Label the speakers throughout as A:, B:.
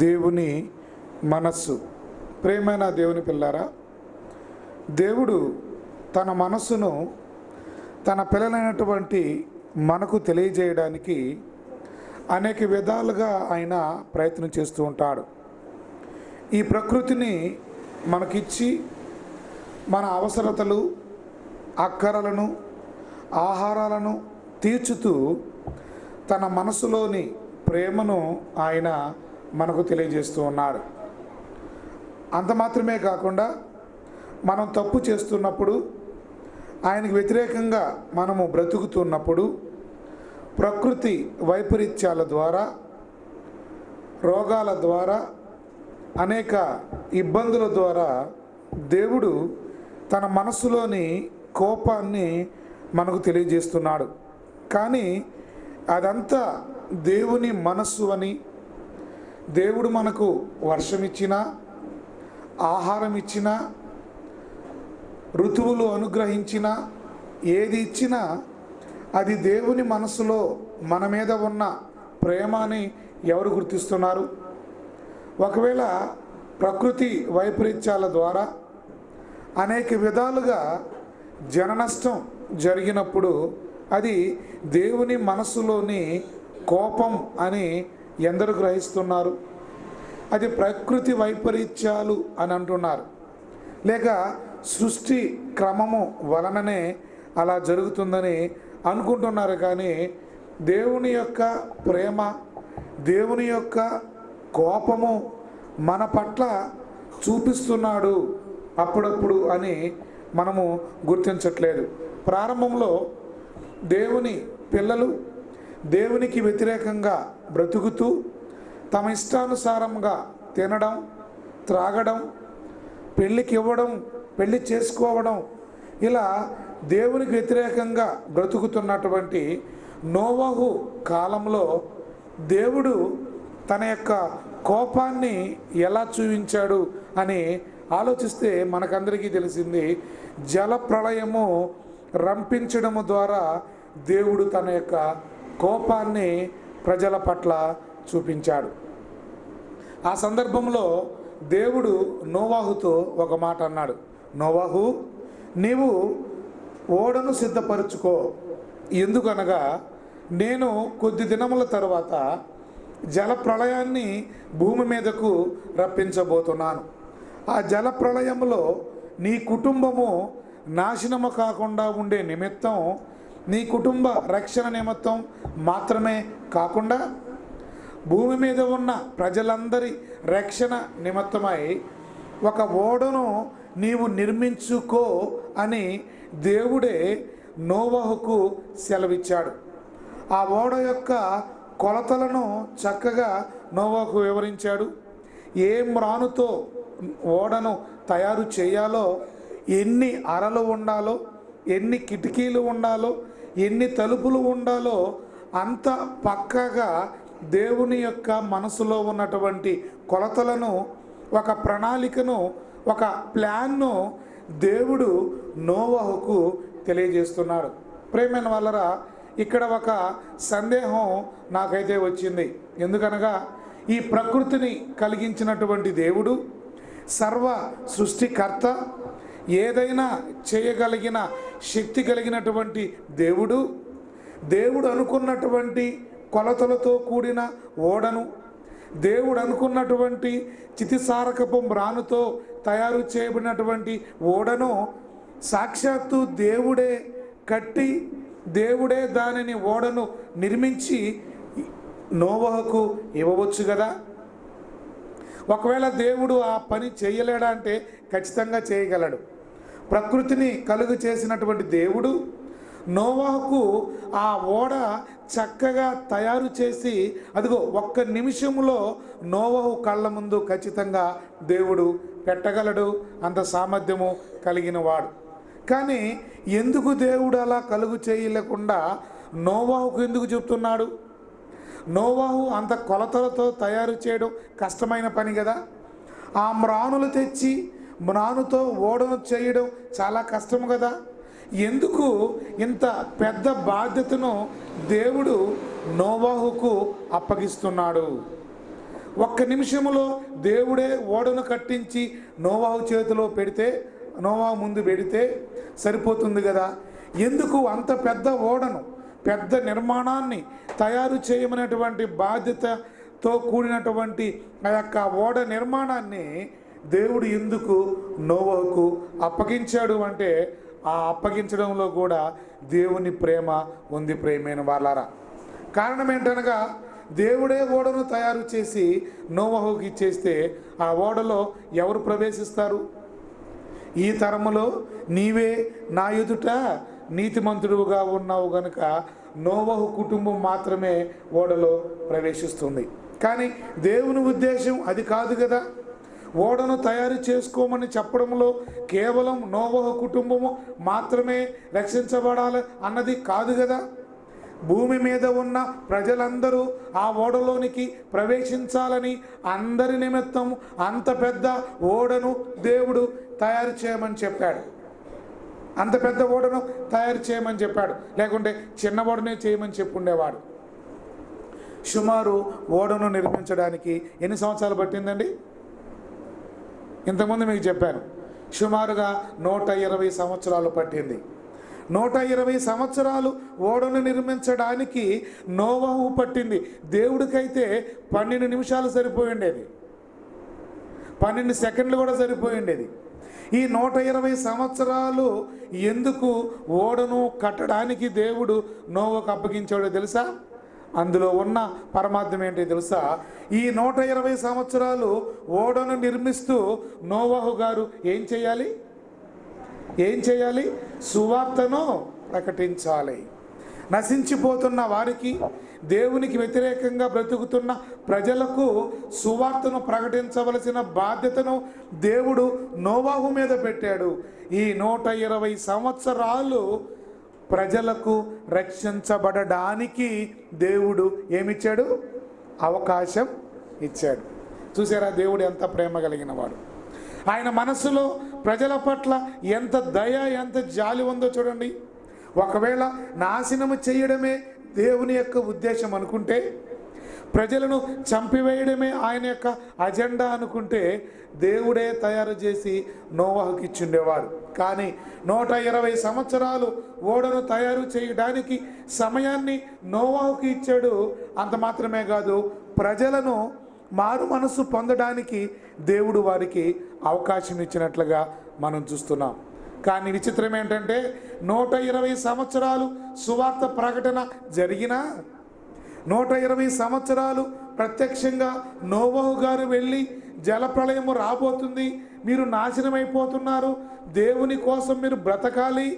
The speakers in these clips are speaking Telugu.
A: దేవుని మనస్సు. ప్రేమైన దేవుని పిల్లారా, దేవుడు తన మనస్సును తన పిల్లలైనటువంటి మనకు తెలియజేయడానికి అనేక విధాలుగా ఆయన ప్రయత్నం చేస్తూ ఉంటాడు. ఈ ప్రకృతిని మనకిచ్చి మన అవసరతలు, అక్కరలను, ఆహారాలను తీర్చుతూ తన మనసులోని ప్రేమను ఆయన మనకు తెలియజేస్తూ ఉన్నాడు. అంత మాత్రమే కాకుండా మనం తప్పు చేస్తున్నప్పుడు, ఆయనకు వ్యతిరేకంగా మనము బ్రతుకుతున్నప్పుడు ప్రకృతి వైపరీత్యాల ద్వారా, రోగాల ద్వారా, అనేక ఇబ్బందుల ద్వారా దేవుడు తన మనసులోని కోపాన్ని మనకు తెలియజేస్తున్నాడు. కానీ అదంతా దేవుని మనస్సు అని, దేవుడు మనకు వర్షం ఇచ్చినా, ఆహారం ఇచ్చినా, ఋతువులు అనుగ్రహించినా, ఏది ఇచ్చినా అది దేవుని మనసులో మన మీద ఉన్న ప్రేమ అని ఎవరు గుర్తిస్తున్నారు? ఒకవేళ ప్రకృతి వైపరీత్యాల ద్వారా అనేక విధాలుగా జననష్టం జరిగినప్పుడు అది దేవుని మనసులోని కోపం అని ఎందరు గ్రహిస్తున్నారు? అది ప్రకృతి వైపరీత్యాలు అని అంటున్నారు, లేక సృష్టి క్రమము వలననే అలా జరుగుతుందని అనుకుంటున్నారు. కానీ దేవుని యొక్క ప్రేమ, దేవుని యొక్క కోపము మన పట్ల చూపిస్తున్నాడు అప్పుడప్పుడు అని మనము గుర్తించట్లేదు. ప్రారంభంలో దేవుని పిల్లలు దేవునికి వ్యతిరేకంగా బ్రతుకుతూ తమ ఇష్టానుసారంగా తినడం, త్రాగడం, పెళ్ళికి ఇవ్వడం, పెళ్ళి చేసుకోవడం, ఇలా దేవునికి వ్యతిరేకంగా బ్రతుకుతున్నటువంటి నోవహు కాలంలో దేవుడు తన యొక్క కోపాన్ని ఎలా చూపించాడు అని ఆలోచిస్తే మనకందరికీ తెలిసింది, జల ప్రళయము రంపించడము ద్వారా దేవుడు తన యొక్క కోపాన్ని ప్రజల పట్ల చూపించాడు. ఆ సందర్భంలో దేవుడు నోవాహుతో ఒక మాట అన్నాడు. నోవాహు, నీవు ఓడను సిద్ధపరచుకో, ఎందుకనగా నేను కొద్ది దినముల తర్వాత జల ప్రళయాన్ని భూమి మీదకు రప్పించబోతున్నాను. ఆ జల ప్రళయంలో నీ కుటుంబము నాశనము కాకుండా ఉండే నిమిత్తం, నీ కుటుంబ రక్షణ నిమిత్తం మాత్రమే కాకుండా భూమి మీద ఉన్న ప్రజలందరి రక్షణ నిమిత్తమై ఒక ఓడను నీవు నిర్మించుకో అని దేవుడే నోవహుకు సెలవిచ్చాడు. ఆ ఓడ యొక్క కొలతలను చక్కగా నోవహు వివరించాడు. ఏ మ్రానుతో ఓడను తయారు చేయాలో, ఎన్ని అరలు ఉండాలో, ఎన్ని కిటికీలు ఉండాలో, ఎన్ని తలుపులు ఉండాలో అంత పక్కగా దేవుని యొక్క మనసులో ఉన్నటువంటి కొలతలను, ఒక ప్రణాళికను, ఒక ప్లాన్ను దేవుడు నోవహుకు తెలియజేస్తున్నాడు. ప్రేమైన వాళ్ళరా, ఇక్కడ ఒక సందేహం నాకైతే వచ్చింది. ఎందుకనగా ఈ ప్రకృతిని కలిగించినటువంటి దేవుడు, సర్వ సృష్టికర్త, ఏదైనా చేయగలిగిన శక్తి కలిగినటువంటి దేవుడు, దేవుడు అనుకున్నటువంటి కొలతలతో కూడిన ఓడను, దేవుడు అనుకున్నటువంటి చితిసారకపు మ్రానుతో తయారు చేయబడినటువంటి ఓడను సాక్షాత్తు దేవుడే కట్టి, దేవుడే దానిని ఓడను నిర్మించి నోవహుకు ఇవ్వవచ్చు కదా. ఒకవేళ దేవుడు ఆ పని చేయలేడా అంటే ఖచ్చితంగా చేయగలడు. ప్రకృతిని కలుగు చేసినటువంటి దేవుడు నోవహుకు ఆ ఓడ చక్కగా తయారు చేసి, అదిగో ఒక్క నిమిషంలో నోవహు కళ్ళ ముందు ఖచ్చితంగా దేవుడు పెట్టగలడు. అంత సామర్థ్యము కలిగిన వాడు. కానీ ఎందుకు దేవుడు అలా కలుగు చేయలేకుండా నోవహుకు ఎందుకు చెప్తున్నాడు? నోవహు అంత కొలతలతో తయారు చేయడం కష్టమైన పని కదా. ఆ మ్రానులు తెచ్చి మ్రానుతో ఓడను చేయడం చాలా కష్టము కదా. ఎందుకు ఇంత పెద్ద బాధ్యతను దేవుడు నోవహుకు అప్పగిస్తున్నాడు? ఒక్క నిమిషంలో దేవుడే ఓడను కట్టించి నోవాహు చేతిలో పెడితే, నోవాహు ముందు పెడితే సరిపోతుంది కదా. ఎందుకు అంత పెద్ద ఓడను, పెద్ద నిర్మాణాన్ని తయారు చేయమనేటువంటి బాధ్యతతో కూడినటువంటి ఆ యొక్క ఓడ నిర్మాణాన్ని దేవుడు ఎందుకు నోవాహుకు అప్పగించాడు అంటే, ఆ అప్పగించడంలో కూడా దేవుని ప్రేమ ఉంది ప్రేమైన వాళ్ళారా. కారణం ఏంటనగా, దేవుడే ఓడను తయారు చేసి నోవాహుకి ఇచ్చేస్తే ఆ ఓడలో ఎవరు ప్రవేశిస్తారు? ఈ తరములో నీవే నా ఎదుట నీతిమంతుడుగా ఉన్నావు గనుక నోవాహు కుటుంబం మాత్రమే ఓడలో ప్రవేశిస్తుంది. కానీ దేవుని ఉద్దేశం అది కాదు కదా. ఓడను తయారు చేసుకోమని చెప్పడంలో కేవలం నోవాహు కుటుంబము మాత్రమే రక్షించబడాలి అన్నది కాదు కదా. భూమి మీద ఉన్న ప్రజలందరూ ఆ ఓడలోనికి ప్రవేశించాలని అందరి నిమిత్తం అంత పెద్ద ఓడను దేవుడు తయారు చేయమని చెప్పాడు. అంత పెద్ద ఓడను తయారు చేయమని చెప్పాడు, లేకుంటే చిన్న ఓడనే చేయమని చెప్పుండేవాడు. సుమారు ఓడను నిర్మించడానికి ఎన్ని సంవత్సరాలు పట్టిందండి? ఇంతకుముందు మీకు చెప్పాను, సుమారుగా 120 సంవత్సరాలు పట్టింది. 120 సంవత్సరాలు ఓడను నిర్మించడానికి నోవాహు పట్టింది. దేవుడికైతే 12 నిమిషాలు సరిపోయి ఉండేది, 12 సెకండ్లు కూడా సరిపోయి ఉండేది. ఈ 120 సంవత్సరాలు ఎందుకు ఓడను కట్టడానికి దేవుడు నోవాహుకు అప్పగించాడో తెలుసా? అందులో ఉన్న పరమార్థం ఏంటి తెలుసా? ఈ 120 సంవత్సరాలు ఓడను నిర్మిస్తూ నోవాహు గారు ఏం చేయాలి? సువార్తను ప్రకటించాలి. నశించిపోతున్న వారికి, దేవునికి వ్యతిరేకంగా బ్రతుకుతున్న ప్రజలకు సువార్తను ప్రకటించవలసిన బాధ్యతను దేవుడు నోవాహు మీద పెట్టాడు. ఈ 120 సంవత్సరాలు ప్రజలకు రక్షించబడడానికి దేవుడు ఏమిచ్చాడు? అవకాశం ఇచ్చాడు. చూసారా దేవుడు ఎంత ప్రేమ కలిగిన వాడు. ఆయన మనసులో ప్రజల పట్ల ఎంత దయ, ఎంత జాలి ఉందో చూడండి. ఒకవేళ నాశనము చేయడమే దేవుని యొక్క ఉద్దేశం అనుకుంటే, ప్రజలను చంపివేయడమే ఆయన యొక్క అజెండా అనుకుంటే, దేవుడే తయారు చేసి నోవాహుకి ఇచ్చిండేవాడు. కానీ 120 సంవత్సరాలు ఓడను తయారు చేయడానికి సమయాన్ని నోవాహుకి ఇచ్చాడు. అంత మాత్రమే కాదు, ప్రజలను మారు మనసు పొందడానికి దేవుడు వారికి అవకాశం ఇచ్చినట్లుగా మనం చూస్తున్నాం. కానీ విచిత్రం ఏంటంటే, 120 సంవత్సరాలు సువార్త ప్రకటన జరిగినా, 120 సంవత్సరాలు ప్రత్యక్షంగా నోవాహు గారు వెళ్ళి జలప్రళయము రాబోతుంది, మీరు నాశనమైపోతున్నారు, దేవుని కోసం మీరు బ్రతకాలి,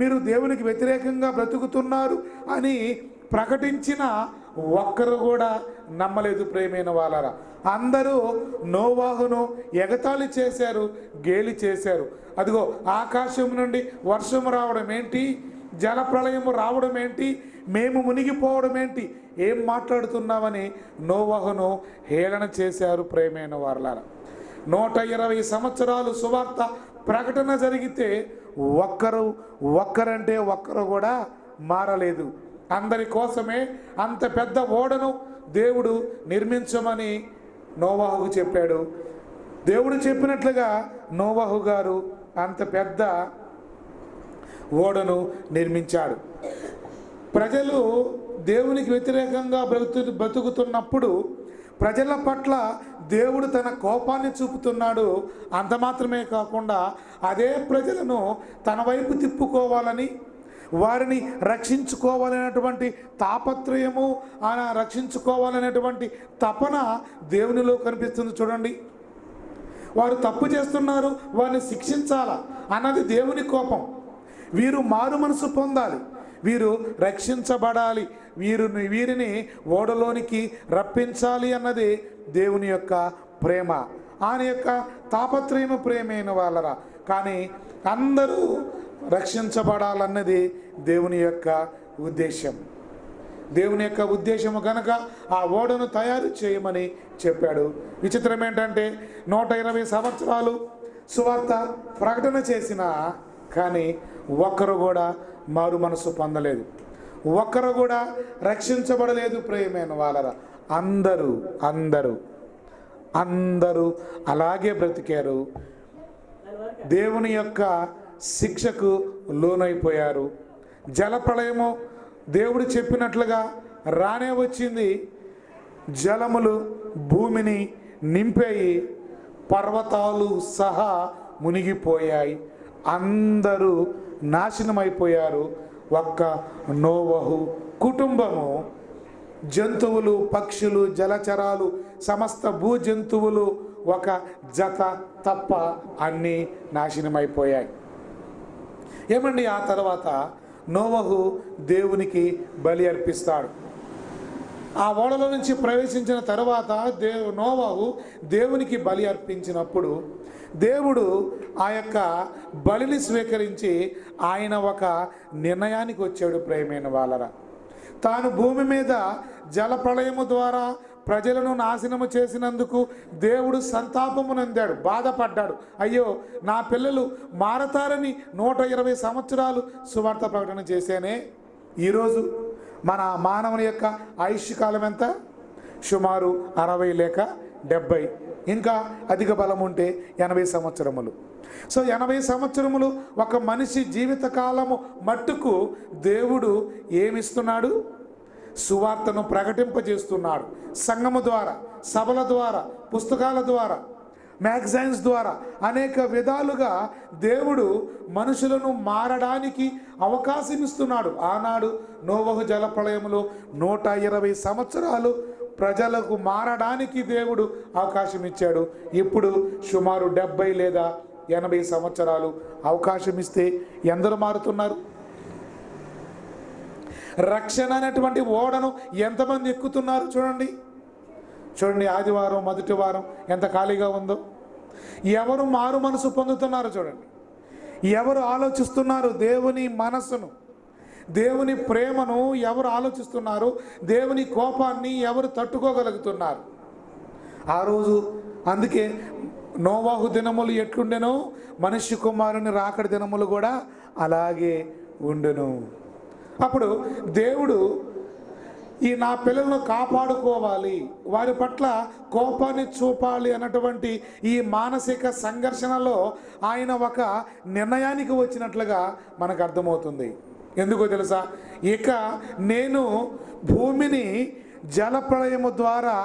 A: మీరు దేవునికి వ్యతిరేకంగా బ్రతుకుతున్నారు అని ప్రకటించిన ఒక్కరు కూడా నమ్మలేదు ప్రేమైన వాళ్ళరా. అందరూ నోవాహును ఎగతాళి చేశారు, గేలి చేశారు. అదిగో ఆకాశం నుండి వర్షం రావడం ఏంటి, జలప్రళయము రావడం ఏంటి, మేము మునిగిపోవడం ఏంటి, ఏం మాట్లాడుతున్నామని నోవాహును హేళన చేశారు ప్రేమైన వాళ్ళారా. 120 సంవత్సరాలు సువార్త ప్రకటన జరిగితే ఒక్కరంటే ఒక్కరు కూడా మారలేదు. అందరి కోసమే అంత పెద్ద ఓడను దేవుడు నిర్మించమని నోవాహుకు చెప్పాడు. దేవుడు చెప్పినట్లుగా నోవాహు గారు అంత పెద్ద ఓడను నిర్మించాడు. ప్రజలు దేవునికి వ్యతిరేకంగా బ్రతుకుతున్నప్పుడు ప్రజల పట్ల దేవుడు తన కోపాన్ని చూపుతున్నాడు. అంత మాత్రమే కాకుండా అదే ప్రజలను తన వైపు తిప్పుకోవాలని, వారిని రక్షించుకోవాలనేటువంటి తాపత్రయము, ఆయన రక్షించుకోవాలనేటువంటి తపన దేవునిలో కనిపిస్తుంది చూడండి. వారు తప్పు చేస్తున్నారు, వారిని శిక్షించాలా అన్నది దేవుని కోపం. వీరు మారు మనసు పొందాలి, వీరు రక్షించబడాలి, వీరిని ఓడలోనికి రప్పించాలి అన్నది దేవుని యొక్క ప్రేమ, ఆయన యొక్క తాపత్రయము ప్రేమైన వాళ్ళరా. కానీ అందరూ రక్షించబడాలన్నది దేవుని యొక్క ఉద్దేశం. దేవుని యొక్క ఉద్దేశము కనుక ఆ ఓడను తయారు చేయమని చెప్పాడు. విచిత్రం ఏంటంటే 120 సంవత్సరాలు సువార్త ప్రకటన చేసిన కానీ ఒక్కరు కూడా మారు మనసు పొందలేదు, ఒక్కరు కూడా రక్షించబడలేదు ప్రియమైన వాళ్ళరా. అందరూ అందరూ అలాగే బ్రతికారు. దేవుని యొక్క శిక్షకు లోనైపోయారు. జలప్రళయము దేవుడు చెప్పినట్లుగా రానే వచ్చింది. జలములు భూమిని నింపేయి, పర్వతాలు సహా మునిగిపోయాయి. అందరూ నాశనమైపోయారు. ఒక్క నోవహు కుటుంబము, జంతువులు, పక్షులు, జలచరాలు, సమస్త భూ జంతువులు ఒక జత తప్ప అన్నీ నాశనమైపోయాయి. ఏమండి, ఆ తర్వాత నోవహు దేవునికి బలి అర్పిస్తాడు. ఆ ఓడలో నుంచి ప్రవేశించిన తర్వాత నోవహు దేవునికి బలి అర్పించినప్పుడు దేవుడు ఆ యొక్క బలిని స్వీకరించి ఆయన ఒక నిర్ణయానికి వచ్చాడు. ప్రియమైన వాళ్ళరా, తాను భూమి మీద జలప్రళయము ద్వారా ప్రజలను నాశనము చేసినందుకు దేవుడు సంతాపము నందాడు, బాధపడ్డాడు. అయ్యో, నా పిల్లలు మారతారని 120 సంవత్సరాలు సువార్త ప్రకటన చేశానే. ఈరోజు మన మానవుని యొక్క ఆయుష్ కాలం ఎంత? సుమారు 60 లేక 70, ఇంకా అధిక బలం ఉంటే 80 సంవత్సరములు. సో 80 సంవత్సరములు ఒక మనిషి జీవిత కాలము మట్టుకు దేవుడు ఏమిస్తున్నాడు? సువార్తను ప్రకటింపజేస్తున్నాడు. సంఘము ద్వారా, సభల ద్వారా, పుస్తకాల ద్వారా, మ్యాగజైన్స్ ద్వారా అనేక విధాలుగా దేవుడు మనుషులను మారడానికి అవకాశం ఇస్తున్నాడు. ఆనాడు నోవహు జలప్రళయములో 120 సంవత్సరాలు ప్రజలకు మారడానికి దేవుడు అవకాశం ఇచ్చాడు. ఇప్పుడు సుమారు 70 లేదా 80 సంవత్సరాలు అవకాశం ఇస్తే ఎందరు మారుతున్నారు? రక్షణ అనేటువంటి ఓడను ఎంతమంది ఎక్కుతున్నారు? చూడండి, ఆదివారం మొదటి వారం ఎంత ఖాళీగా ఉందో. ఎవరు మారు మనసు పొందుతున్నారు? చూడండి, ఎవరు ఆలోచిస్తున్నారు దేవుని మనసును, దేవుని ప్రేమను ఎవరు ఆలోచిస్తున్నారు? దేవుని కోపాన్ని ఎవరు తట్టుకోగలుగుతున్నారు? ఆ రోజు అందుకే నోవాహు దినములు ఎట్లుండెనో మనుష్య కుమారుని రాకడి దినములు కూడా అలాగే ఉండును. అప్పుడు దేవుడు ఈ నా పిల్లలను కాపాడుకోవాలి, వారి పట్ల కోపాన్ని చూపాలి అన్నటువంటి ఈ మానసిక సంఘర్షణలో ఆయన ఒక నిర్ణయానికి వచ్చినట్లుగా మనకు అర్థమవుతుంది. ఎందుకో తెలుసా? ఇక నేను భూమిని జలప్రళయము ద్వారా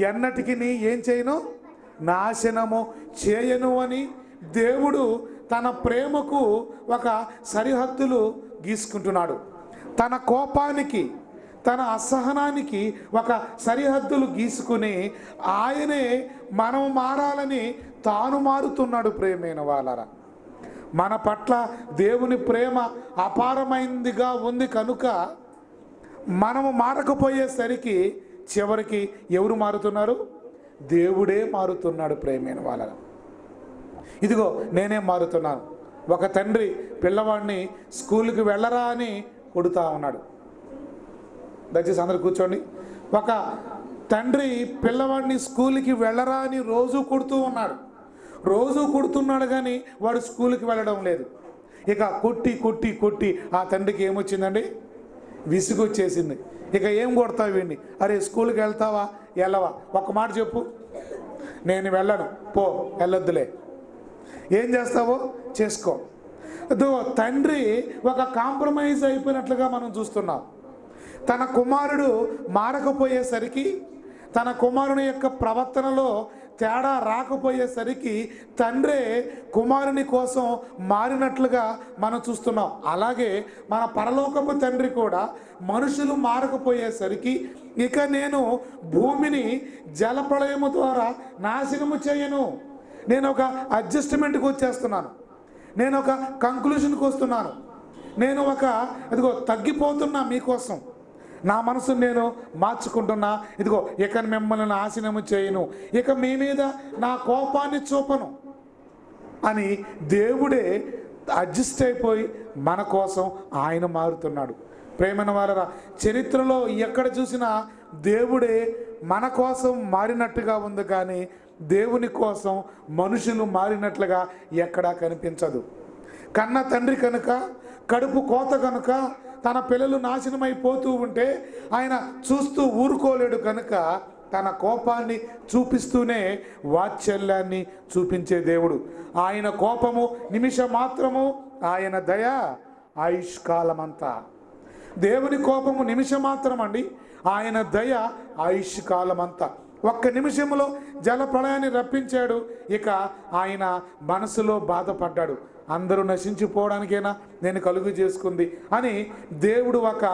A: ఎన్నటికి ఏం చేయను? నాశనము చేయను అని దేవుడు తన ప్రేమకు ఒక సరిహద్దులు గీసుకుంటున్నాడు. తన కోపానికి, తన అసహనానికి ఒక సరిహద్దులు గీసుకుని ఆయనే మనం మారాలని తాను మారుతున్నాడు. ప్రేమైన వాళ్ళరా, మన పట్ల దేవుని ప్రేమ అపారమైందిగా ఉంది కనుక మనము మారకపోయేసరికి చివరికి ఎవరు మారుతున్నారు? దేవుడే మారుతున్నాడు. ప్రేమైన వాళ్ళరా, ఇదిగో నేనే మారుతున్నాను. ఒక తండ్రి పిల్లవాడిని స్కూల్కి వెళ్ళరా అని కొడుతూ ఉన్నాడు. దయచేసి అందరూ కూర్చోండి. ఒక తండ్రి పిల్లవాడిని స్కూల్కి వెళ్ళరా అని రోజు కొడుతున్నాడు కానీ వాడు స్కూల్కి వెళ్ళడం లేదు. ఇక కొట్టి కొట్టి కొట్టి ఆ తండ్రికి ఏమొచ్చిందండి? విసుగు వచ్చేసింది. ఇక ఏం కొడతావు వీడిని? అరే, స్కూల్కి వెళ్తావా వెళ్ళవా? ఒక మాట చెప్పు, నేను వెళ్ళను, పో, వెళ్ళొద్దులే, ఏం చేస్తావో చేసుకో. తండ్రి ఒక కాంప్రమైజ్ అయిపోయినట్లుగా మనం చూస్తున్నాం. తన కుమారుడు మారకపోయేసరికి, తన కుమారుని యొక్క ప్రవర్తనలో తేడా రాకపోయేసరికి తండ్రే కుమారుని కోసం మారినట్లుగా మనం చూస్తున్నాం. అలాగే మన పరలోకపు తండ్రి కూడా మనుషులు మారకపోయేసరికి ఇక నేను భూమిని జలప్రళయము ద్వారా నాశనము చేయను, నేను ఒక అడ్జస్ట్మెంట్కి వచ్చేస్తున్నాను, నేను ఒక కంక్లూషన్కి వస్తున్నాను, నేను ఒక ఇదిగో తగ్గిపోతున్నా మీకోసం, నా మనసును నేను మార్చుకుంటున్నా. ఇదిగో ఇక మిమ్మల్ని నాశనము చేయను, ఇక మీ మీద నా కోపాన్ని చూపను అని దేవుడే అడ్జస్ట్ అయిపోయి మన కోసం ఆయన మారుతున్నాడు. ప్రేమైన వారరా, చరిత్రలో ఎక్కడ చూసినా దేవుడే మన కోసం మారినట్టుగా ఉంది కానీ దేవుని కోసం మనుషులు మారినట్లుగా ఎక్కడా కనిపించదు. కన్న తండ్రి కనుక, కడుపు కోత కనుక తన పిల్లలు నాశనమైపోతూ ఉంటే ఆయన చూస్తూ ఊరుకోలేడు కనుక తన కోపాన్ని చూపిస్తూనే వాత్సల్యాన్ని చూపించే దేవుడు. ఆయన కోపము నిమిషం మాత్రము, ఆయన దయ ఆయుష్కాలమంతా. దేవుని కోపము నిమిషం మాత్రం అండి, ఆయన దయ ఆయుష్కాలమంతా. ఒక్క నిమిషంలో జల ప్రళయాన్ని రప్పించాడు. ఇక ఆయన మనసులో బాధపడ్డాడు, అందరూ నశించిపోవడానికైనా నేను కలుగు చేసుకుంది అని దేవుడు ఒక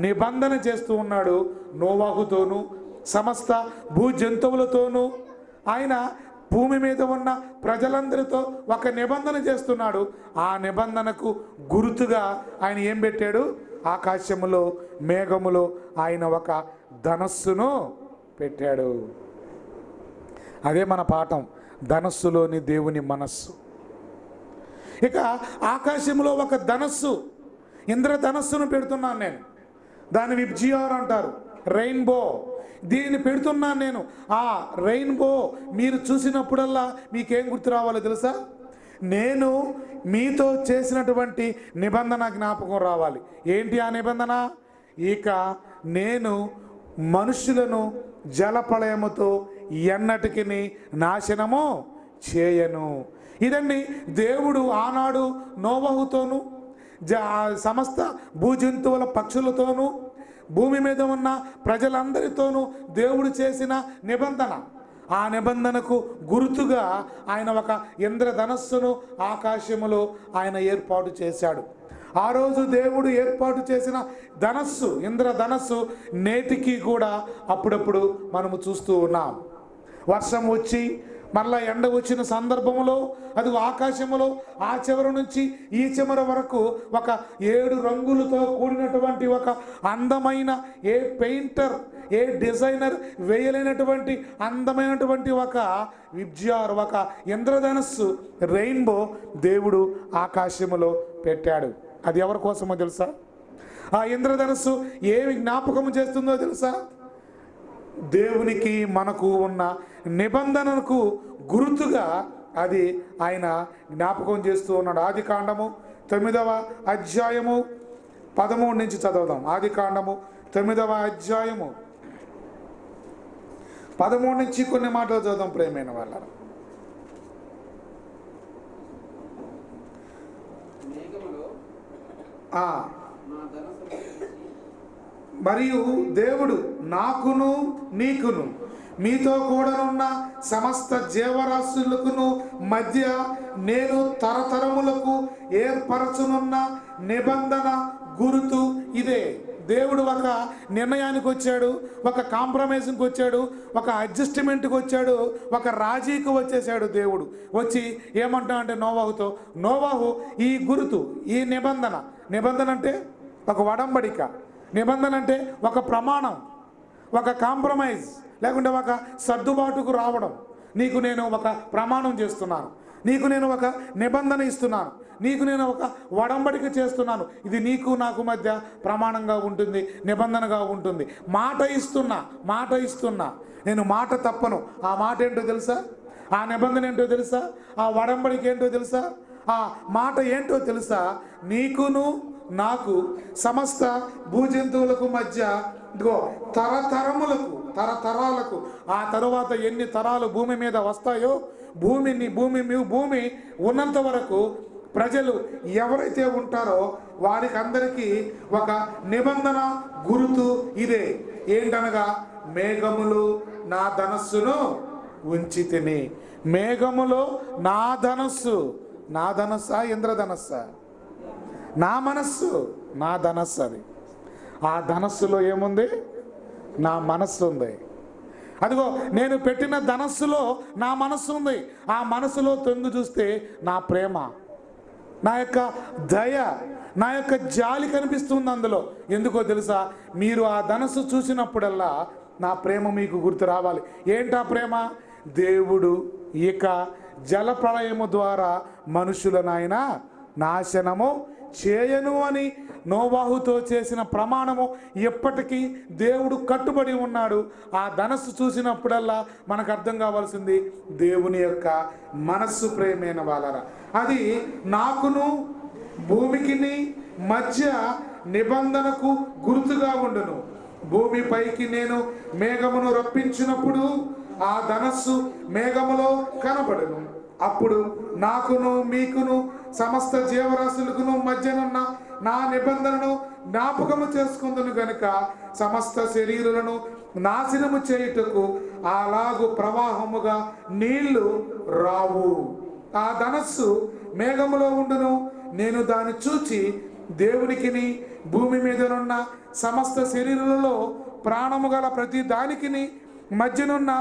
A: నిబంధన చేస్తూ ఉన్నాడు నోవాహుతోనూ సమస్త భూ జంతువులతోనూ. ఆయన భూమి మీద ఉన్న ప్రజలందరితో ఒక నిబంధన చేస్తున్నాడు. ఆ నిబంధనకు గుర్తుగా ఆయన ఏం పెట్టాడు? ఆకాశములో మేఘములో ఆయన ఒక ధనస్సును పెట్టాడు. అదే మన పాఠం, ధనస్సులోని దేవుని మనస్సు. ఇక ఆకాశంలో ఒక ధనస్సు, ఇంద్రధనస్సును పెడుతున్నాను నేను. దాన్ని విబ్జియార్ అంటారు, రెయిన్బో. దీన్ని పెడుతున్నాను నేను. ఆ రెయిన్బో మీరు చూసినప్పుడల్లా మీకేం గుర్తు రావాలో తెలుసా? నేను మీతో చేసినటువంటి నిబంధన జ్ఞాపకం రావాలి. ఏంటి ఆ నిబంధన? ఇక నేను మనుషులను జలప్రళయముతో ఎన్నటికి నాశనము చేయను. ఇదండి దేవుడు ఆనాడు నోవహుతోనూ సమస్త భూజంతువుల పక్షులతోనూ భూమి మీద ఉన్న ప్రజలందరితోనూ దేవుడు చేసిన నిబంధన. ఆ నిబంధనకు గుర్తుగా ఆయన ఒక ఇంద్రధనస్సును ఆకాశములో ఆయన ఏర్పాటు చేశాడు. ఆ రోజు దేవుడు ఏర్పాటు చేసిన ధనస్సు, ఇంద్రధనస్సు నేటికి కూడా అప్పుడప్పుడు మనము చూస్తూ ఉన్నాం. వర్షం వచ్చి మళ్ళా ఎండ వచ్చిన సందర్భంలో అది ఆకాశములో ఆ చివరి నుంచి ఈ చివరి వరకు ఒక 7 రంగులతో కూడినటువంటి ఒక అందమైన, ఏ పెయింటర్ ఏ డిజైనర్ వేయలేనటువంటి అందమైనటువంటి ఒక విబ్జియార్, ఒక ఇంద్రధనస్సు రెయిన్బో దేవుడు ఆకాశములో పెట్టాడు. అది ఎవరి కోసమో తెలుసా? ఆ ఇంద్రధనస్సు ఏమి జ్ఞాపకం చేస్తుందో తెలుసా? దేవునికి మనకు ఉన్న నిబంధనకు గుర్తుగా అది ఆయన జ్ఞాపకం చేస్తూ ఉన్నాడు. ఆదికాండము 9వ అధ్యాయము 13 నుంచి చదువుదాం. ఆదికాండము 9వ అధ్యాయము 13 నుంచి కొన్ని మాటలు చదువుదాం ప్రేమైన వాళ్ళ. మరియు దేవుడు నాకును నీకును మీతో కూడానున్న సమస్త జీవరాశులకును మధ్య నేను తరతరములకు ఏర్పరచునున్న నిబంధన గుర్తు ఇదే. దేవుడు ఒక నిర్ణయానికి వచ్చాడు, ఒక కాంప్రమైజ్కి వచ్చాడు, ఒక అడ్జస్ట్మెంట్కి వచ్చాడు, ఒక రాజీకి వచ్చేసాడు. దేవుడు వచ్చి ఏమంటా అంటే నోవాహుతో, నోవాహు ఈ గుర్తు, ఈ నిబంధన అంటే ఒక వడంబడిక, నిబంధన అంటే ఒక ప్రమాణం, ఒక కాంప్రమైజ్, లేకుంటే ఒక సర్దుబాటుకు రావడం. నీకు నేను ఒక ప్రమాణం చేస్తున్నాను, నీకు నేను ఒక నిబంధన ఇస్తున్నాను, నీకు నేను ఒక వడంబడిక చేస్తున్నాను. ఇది నీకు నాకు మధ్య ప్రమాణంగా ఉంటుంది, నిబంధనగా ఉంటుంది. మాట ఇస్తున్నా, నేను మాట తప్పను. ఆ మాట ఏంటో తెలుసా? ఆ నిబంధన ఏంటో తెలుసా? ఆ వడంబడిక ఏంటో తెలుసా? ఆ మాట ఏంటో తెలుసా? నీకును నాకు సమస్త భూజంతువులకు మధ్య తరతరాలకు ఆ తరువాత ఎన్ని తరాలు భూమి మీద వస్తాయో, భూమి ఉన్నంత వరకు ప్రజలు ఎవరైతే ఉంటారో వారికి అందరికీ ఒక నిబంధన గుర్తు ఇదే. ఏంటనగా మేఘములు నా ధనస్సును ఉంచి తిని. మేఘములో నా ధనస్సు ఇంద్రధనస్సా? నా మనస్సు, నా ధనస్సు. అది ఆ ధనస్సులో ఏముంది? నా మనస్సు ఉంది. అదిగో నేను పెట్టిన ధనస్సులో నా మనస్సు ఉంది. ఆ మనస్సులో తొంగి చూస్తే నా ప్రేమ, నా యొక్క దయ, నా యొక్క జాలి కనిపిస్తుంది అందులో. ఎందుకో తెలుసా? మీరు ఆ ధనస్సు చూసినప్పుడల్లా నా ప్రేమ మీకు గుర్తు రావాలి. ఏంటా ప్రేమ? దేవుడు ఇక జలప్రళయము ద్వారా మనుషులను ఆయన నాశనము చేయను అని నోవాహుతో చేసిన ప్రమాణము ఎప్పటికీ దేవుడు కట్టుబడి ఉన్నాడు. ఆ ధనస్సు చూసినప్పుడల్లా మనకు అర్థం కావాల్సింది దేవుని యొక్క మనస్సు ప్రేమైన వాళ్ళరా. అది నాకును భూమికి మధ్య నిబంధనకు గుర్తుగా ఉండును. భూమిపైకి నేను మేఘమును రప్పించినప్పుడు ఆ ధనస్సు మేఘములో కనబడును. అప్పుడు నాకును మీకును సమస్త జీవరాశులకును మధ్యనున్న నా నిబంధనను జ్ఞాపకము చేసుకుందును గనుక సమస్త శరీరులను నాశనము చేయుటకు అలాగు ప్రవాహముగా నీళ్లు రావు. ఆ ధనస్సు మేఘములో ఉండును. నేను దాన్ని చూచి దేవునికిని భూమి మీదనున్న సమస్త శరీరులలో ప్రాణము గల ప్రతి దానికిని మధ్యనున్న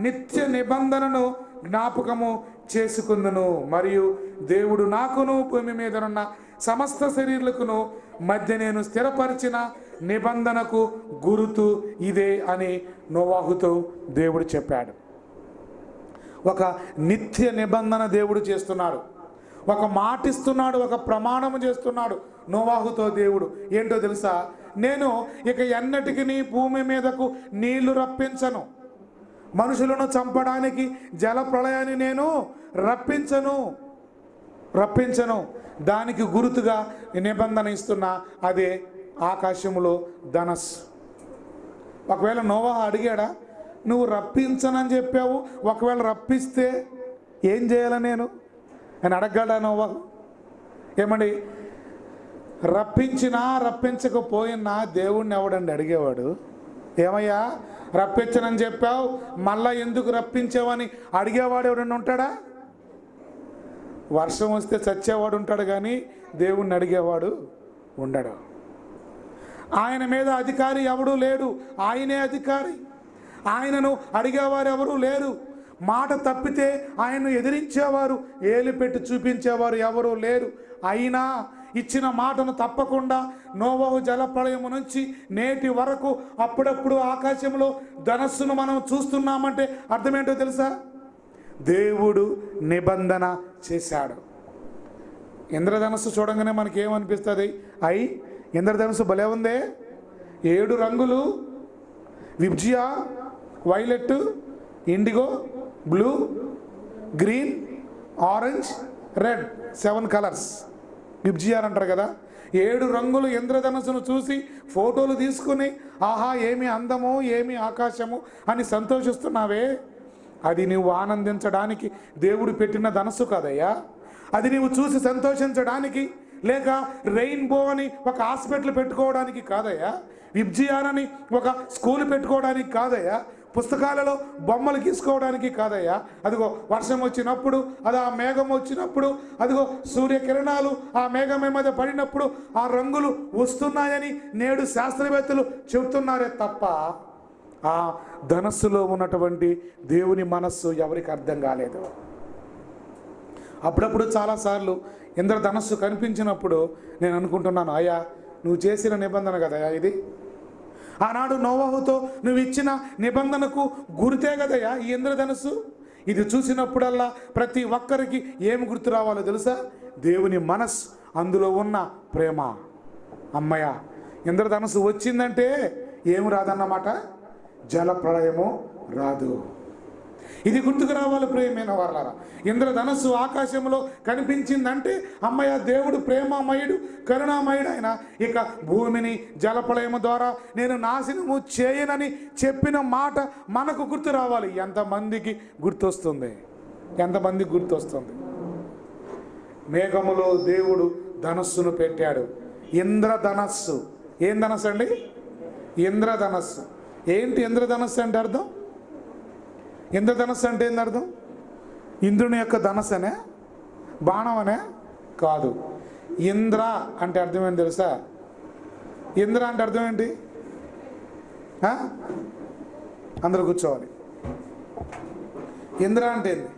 A: నిత్య నిబంధనను జ్ఞాపకము చేసుకుందును. మరియు దేవుడు నాకును భూమి మీదనున్న సమస్త శరీరులకును మధ్య నేను స్థిరపరిచిన నిబంధనకు గుర్తు ఇదే అని నోవాహుతో దేవుడు చెప్పాడు. ఒక నిత్య నిబంధన దేవుడు చేస్తున్నాడు, ఒక మాట ఇస్తున్నాడు, ఒక ప్రమాణము చేస్తున్నాడు నోవాహుతో దేవుడు. ఏంటో తెలుసా? నేను ఇక ఎన్నటికి నీ భూమి మీదకు నీళ్లు రప్పించను, మనుషులను చంపడానికి జల ప్రళయాన్ని నేను రప్పించను. దానికి గుర్తుగా నిబంధన ఇస్తున్నా, అదే ఆకాశములో ధనస్సు. ఒకవేళ నోవాహు అడిగాడా, నువ్వు రప్పించనని చెప్పావు, ఒకవేళ రప్పిస్తే ఏం చేయాల నేను అని అడగడా నోవాహు? ఏమండి, రప్పించినా రప్పించకపోయినా దేవుణ్ణి ఎవడండి అడిగేవాడు? ఏమయ్యా రప్పించనని చెప్పావు, మళ్ళా ఎందుకు రప్పించావని అడిగేవాడు ఎవడన్నా ఉంటాడా? వర్షం వస్తే చచ్చేవాడు ఉంటాడు కానీ దేవుణ్ణి అడిగేవాడు ఉండడు. ఆయన మీద అధికారి ఎవడూ లేడు, ఆయనే అధికారి. ఆయనను అడిగేవారు ఎవరూ లేరు. మాట తప్పితే ఆయన్ను ఎదిరించేవారు, ఏలు పెట్టి చూపించేవారు ఎవరూ లేరు. అయినా ఇచ్చిన మాటను తప్పకుండా నోవహు జలప్రళయము నుంచి నేటి వరకు అప్పుడప్పుడు ఆకాశంలో ధనస్సును మనం చూస్తున్నామంటే అర్థమేంటో తెలుసా? దేవుడు నిబంధన చేశాడు. ఇంద్రధనస్సు చూడంగానే మనకి ఏమనిపిస్తుంది? ఇంద్రధనస్సు భలే ఉందే, 7 రంగులు, విబ్జియా, violet, indigo, blue, green, orange, red, 7 colours VIBGYOR అంటారు కదా. 7 రంగులు ఇంద్రధనస్సును చూసి ఫోటోలు తీసుకుని ఆహా ఏమి అందము, ఏమి ఆకాశము అని సంతోషిస్తున్నావే, అది నువ్వు ఆనందించడానికి దేవుడు పెట్టిన ధనస్సు కాదయ్యా. అది నువ్వు చూసి సంతోషించడానికి, లేక రెయిన్బో అని ఒక హాస్పిటల్ పెట్టుకోవడానికి కాదయ్యా. విబ్జియార్ అని ఒక స్కూల్ పెట్టుకోవడానికి కాదయ్యా. పుస్తకాలలో బొమ్మలు గీసుకోవడానికి కాదయ్యా. అదిగో వర్షం వచ్చినప్పుడు, అది ఆ మేఘం వచ్చినప్పుడు, అదిగో సూర్యకిరణాలు ఆ మేఘం మీద పడినప్పుడు ఆ రంగులు వస్తున్నాయని నేడు శాస్త్రవేత్తలు చెబుతున్నారే తప్ప ఆ ధనస్సులో ఉన్నటువంటి దేవుని మనస్సు ఎవరికి అర్థం కాలేదు. అప్పుడప్పుడు చాలాసార్లు ఇంద్రధనస్సు కనిపించినప్పుడు నేను అనుకుంటున్నాను, అయ్యా నువ్వు చేసిన నిబంధన కదయ్యా ఇది, ఆనాడు నోవహుతో నువ్వు ఇచ్చిన నిబంధనకు గుర్తే కదయ్యా ఈ ఇంద్రధనస్సు. ఇది చూసినప్పుడల్లా ప్రతి ఒక్కరికి ఏమి గుర్తు రావాలో తెలుసా? దేవుని మనస్సు, అందులో ఉన్న ప్రేమ. అమ్మయ్య, ఇంద్రధనస్సు వచ్చిందంటే ఏమి రాదన్నమాట, జల ప్రళయము రాదు. ఇది గుర్తుకు రావాలి ప్రియమైన వాళ్ళారా. ఇంద్రధనస్సు ఆకాశంలో కనిపించిందంటే అమ్మయ్య దేవుడు ప్రేమమయుడు, కరుణామయుడు. ఆయన ఇక భూమిని జలప్రళయము ద్వారా నేను నాశనము చేయనని చెప్పిన మాట మనకు గుర్తు రావాలి. ఎంతమందికి గుర్తొస్తుంది? ఎంతమందికి గుర్తొస్తుంది? మేఘములో దేవుడు ధనస్సును పెట్టాడు. ఇంద్రధనస్సు. ఏం ధనస్సు అండి? ఇంద్రధనస్సు. ఏంటి ఇంద్రధనస్సు అంటే అర్థం? ఇంద్రధనస్సు అంటే ఏంది అర్థం? ఇంద్రుని యొక్క ధనస్సు అనే, బాణం అనే కాదు. ఇంద్ర అంటే అర్థం ఏంటి తెలుసా? ఇంద్ర అంటే అర్థం ఏంటి? అందరూ కూర్చోవాలి. ఇంద్ర అంటే ఏంది?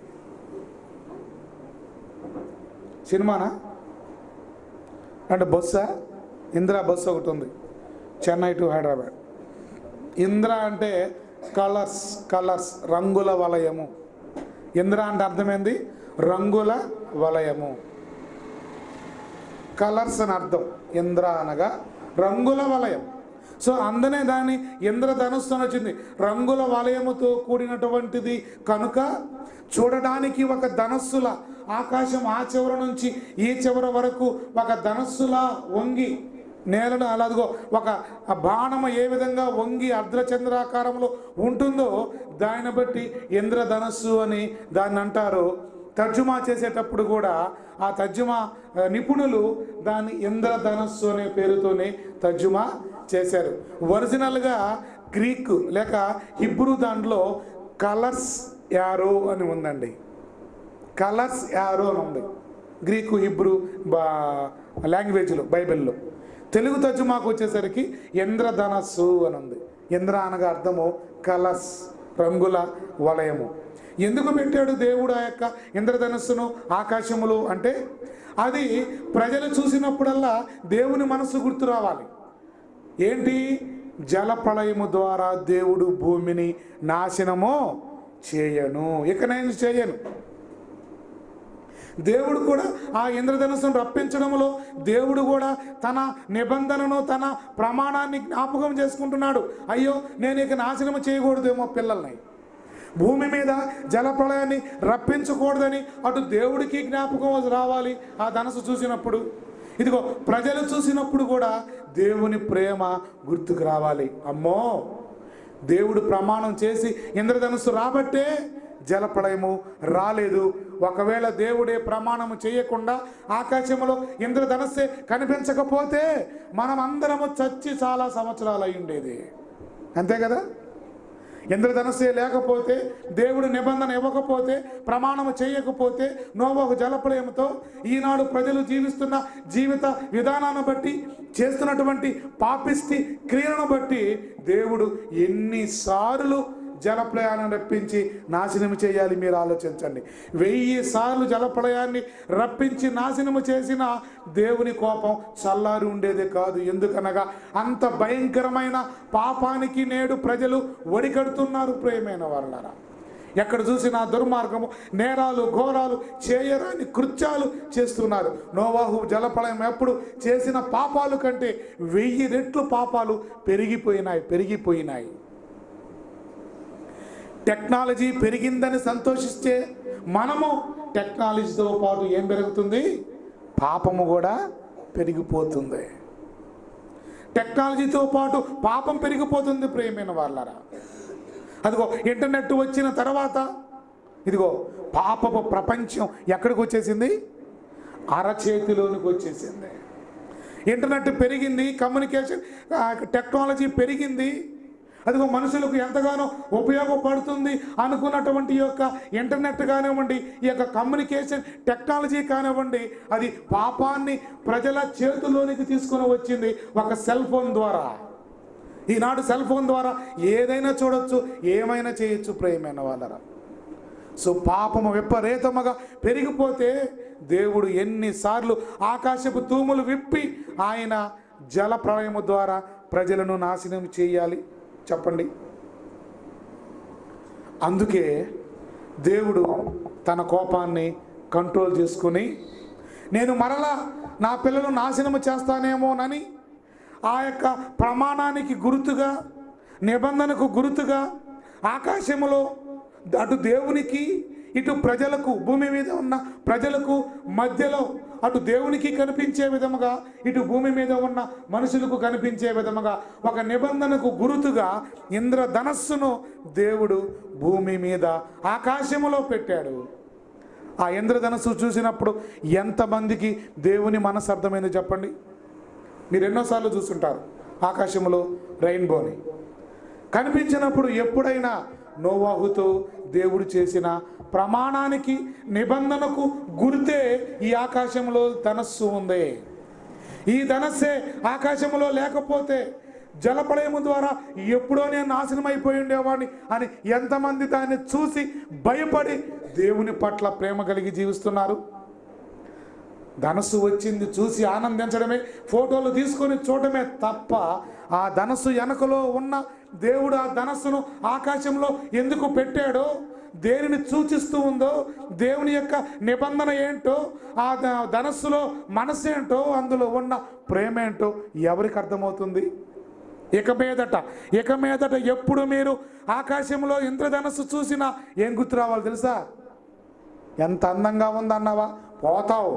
A: సినిమానా? అంటే బస్సా? ఇంద్ర బస్సు ఒకటి ఉంది చెన్నై టు హైదరాబాద్. ఇంద్ర అంటే కలర్స్, రంగుల వలయము. ఇంద్ర అంటే అర్థమైంది రంగుల వలయము, కలర్స్ అని అర్థం. ఇంద్ర అనగా రంగుల వలయం. సో అందునే దాన్ని ఇంద్రధనుస్సు అని వచ్చింది. రంగుల వలయముతో కూడినటువంటిది కనుక చూడడానికి ఒక ధనస్సులా, ఆకాశం ఆ చివర నుంచి ఈ చివర వరకు ఒక ధనస్సులా వంగి నేలను అలాదిగో ఒక బాణము ఏ విధంగా వంగి అర్ధచంద్రాకారంలో ఉంటుందో దాన్ని బట్టి ఇంద్రధనస్సు అని దాన్ని అంటారు. తర్జుమా చేసేటప్పుడు కూడా ఆ తర్జుమా నిపుణులు దాన్ని ఇంద్రధనస్సు అనే పేరుతోనే తర్జుమా చేశారు. ఒరిజినల్గా గ్రీక్ లేక హిబ్రూ దాంట్లో కలర్స్ యారో అని ఉందండి. కలర్స్ యారో అని ఉంది గ్రీకు హిబ్రూ లాంగ్వేజ్లో, బైబిల్లో. తెలుగు తర్జుమాకు వచ్చేసరికి ఇంద్రధనస్సు అని ఉంది. ఇంద్ర అనగా అర్థము కలర్స్, రంగుల వలయము. ఎందుకు పెట్టాడు దేవుడు ఆ యొక్క ఇంద్రధనస్సును ఆకాశములు అంటే, అది ప్రజలు చూసినప్పుడల్లా దేవుని మనస్సు గుర్తు రావాలి. ఏంటి? జలప్రళయము ద్వారా దేవుడు భూమిని నాశనము చేయను, ఇక నేను చేయను. దేవుడు కూడా ఆ ఇంద్రధనుస్సును రప్పించడంలో దేవుడు కూడా తన నిబంధనను, తన ప్రమాణాన్ని జ్ఞాపకం చేసుకుంటున్నాడు. అయ్యో, నేను ఇక నాశనం చేయకూడదేమో పిల్లల్ని, భూమి మీద జలప్రళయాన్ని రప్పించకూడదని అటు దేవుడికి జ్ఞాపకం రావాలి ఆ ధనస్సు చూసినప్పుడు. ఇదిగో ప్రజలు చూసినప్పుడు కూడా దేవుని ప్రేమ గుర్తుకు రావాలి. అమ్మో, దేవుడు ప్రమాణం చేసి ఇంద్రధనుస్సు రాబట్టే జలప్రళయము రాలేదు. ఒకవేళ దేవుడే ప్రమాణము చేయకుండా ఆకాశంలో ఇంద్రధనస్సే కనిపించకపోతే మనం అందరము చచ్చి చాలా సంవత్సరాలు అయి ఉండేది. అంతే కదా? ఇంద్రధనస్సే లేకపోతే, దేవుడు నిబంధన ఇవ్వకపోతే, ప్రమాణము చేయకపోతే, నోవహు జలప్రళయంతో ఈనాడు ప్రజలు జీవిస్తున్న జీవిత విధానాన్ని బట్టి, చేస్తున్నటువంటి పాపిష్టి క్రియలను బట్టి దేవుడు ఎన్నిసార్లు జలప్రళయాన్ని రప్పించి నాశనము చేయాలి మీరు ఆలోచించండి. 1000 సార్లు జలప్రళయాన్ని రప్పించి నాశనము చేసిన దేవుని కోపం చల్లారి ఉండేదే కాదు. ఎందుకనగా అంత భయంకరమైన పాపానికి నేడు ప్రజలు ఒడిగడుతున్నారు. ప్రియమైన వాళ్ళారా, ఎక్కడ చూసినా దుర్మార్గము, నేరాలు, ఘోరాలు, చేయరాని కృత్యాలు చేస్తున్నారు. నోవహు జలప్రళయం ఎప్పుడు చేసిన పాపాలు కంటే 1000 రెట్లు పాపాలు పెరిగిపోయినాయి. టెక్నాలజీ పెరిగిందని సంతోషిస్తే మనము టెక్నాలజీతో పాటు ఏం పెరుగుతుంది? పాపము కూడా పెరిగిపోతుంది. టెక్నాలజీతో పాటు పాపం పెరిగిపోతుంది. ప్రియమైన వాళ్ళారా, అదిగో ఇంటర్నెట్ వచ్చిన తర్వాత ఇదిగో పాపపు ప్రపంచం ఎక్కడికి వచ్చేసింది? అరచేతిలోనికి వచ్చేసింది. ఇంటర్నెట్ పెరిగింది, కమ్యూనికేషన్ టెక్నాలజీ పెరిగింది. అదిగో మనుషులకు ఎంతగానో ఉపయోగపడుతుంది అనుకున్నటువంటి యొక్క ఇంటర్నెట్ కానివ్వండి, ఈ యొక్క కమ్యూనికేషన్ టెక్నాలజీ కానివ్వండి, అది పాపాన్ని ప్రజల చేతుల్లోనికి తీసుకొని వచ్చింది ఒక సెల్ ఫోన్ ద్వారా. ఈనాడు సెల్ ఫోన్ ద్వారా ఏదైనా చూడొచ్చు, ఏమైనా చేయొచ్చు. ప్రియమైన వాళ్ళరా, సో పాపము విపరీతముగా పెరిగిపోతే దేవుడు ఎన్నిసార్లు ఆకాశపు తూములు విప్పి ఆయన జల ప్రళయము ద్వారా ప్రజలను నాశనం చేయాలి చెప్పండి. అందుకే దేవుడు తన కోపాన్ని కంట్రోల్ చేసుకుని, నేను మరలా నా పిల్లలు నాశనము చేస్తానేమోనని ఆ యొక్క ప్రమాణానికి గుర్తుగా, నిబంధనకు గుర్తుగా ఆకాశములో అటు దేవునికి, ఇటు ప్రజలకు, భూమి మీద ఉన్న ప్రజలకు మధ్యలో అటు దేవునికి కనిపించే విధముగా, ఇటు భూమి మీద ఉన్న మనుషులకు కనిపించే విధముగా ఒక నిబంధనకు గుర్తుగా ఇంద్రధనస్సును దేవుడు భూమి మీద ఆకాశములో పెట్టాడు. ఆ ఇంద్రధనస్సు చూసినప్పుడు ఎంతమందికి దేవుని మనసు అర్థమైంది చెప్పండి? మీరు ఎన్నోసార్లు చూస్తుంటారు ఆకాశంలో రెయిన్బోని. కనిపించినప్పుడు ఎప్పుడైనా నోవాహుతో దేవుడు చేసిన ప్రమాణానికి, నిబంధనకు గుర్తే ఈ ఆకాశంలో ధనస్సు ఉంది. ఈ ధనస్సే ఆకాశంలో లేకపోతే జలప్రళయము ద్వారా ఎప్పుడో నేను నాశనం అయిపోయి ఉండేవాడిని అని ఎంతమంది దాన్ని చూసి భయపడి దేవుని పట్ల ప్రేమ కలిగి జీవిస్తున్నారు? ధనస్సు వచ్చింది చూసి ఆనందించడమే, ఫోటోలు తీసుకొని చూడటమే తప్ప ఆ ధనస్సు వెనకలో ఉన్న దేవుడు ఆ ధనస్సును ఆకాశంలో ఎందుకు పెట్టాడో, దేనిని సూచిస్తూ ఉందో, దేవుని యొక్క నిబంధన ఏంటో, ఆ ధనస్సులో మనసు ఏంటో, అందులో ఉన్న ప్రేమ ఏంటో ఎవరికి అర్థమవుతుంది? ఇక మీదట ఎప్పుడు మీరు ఆకాశంలో ఇంద్రధనస్సు చూసినా ఏం గుర్తు రావాలి తెలుసా? ఎంత అందంగా ఉందన్నావా? పోతావు.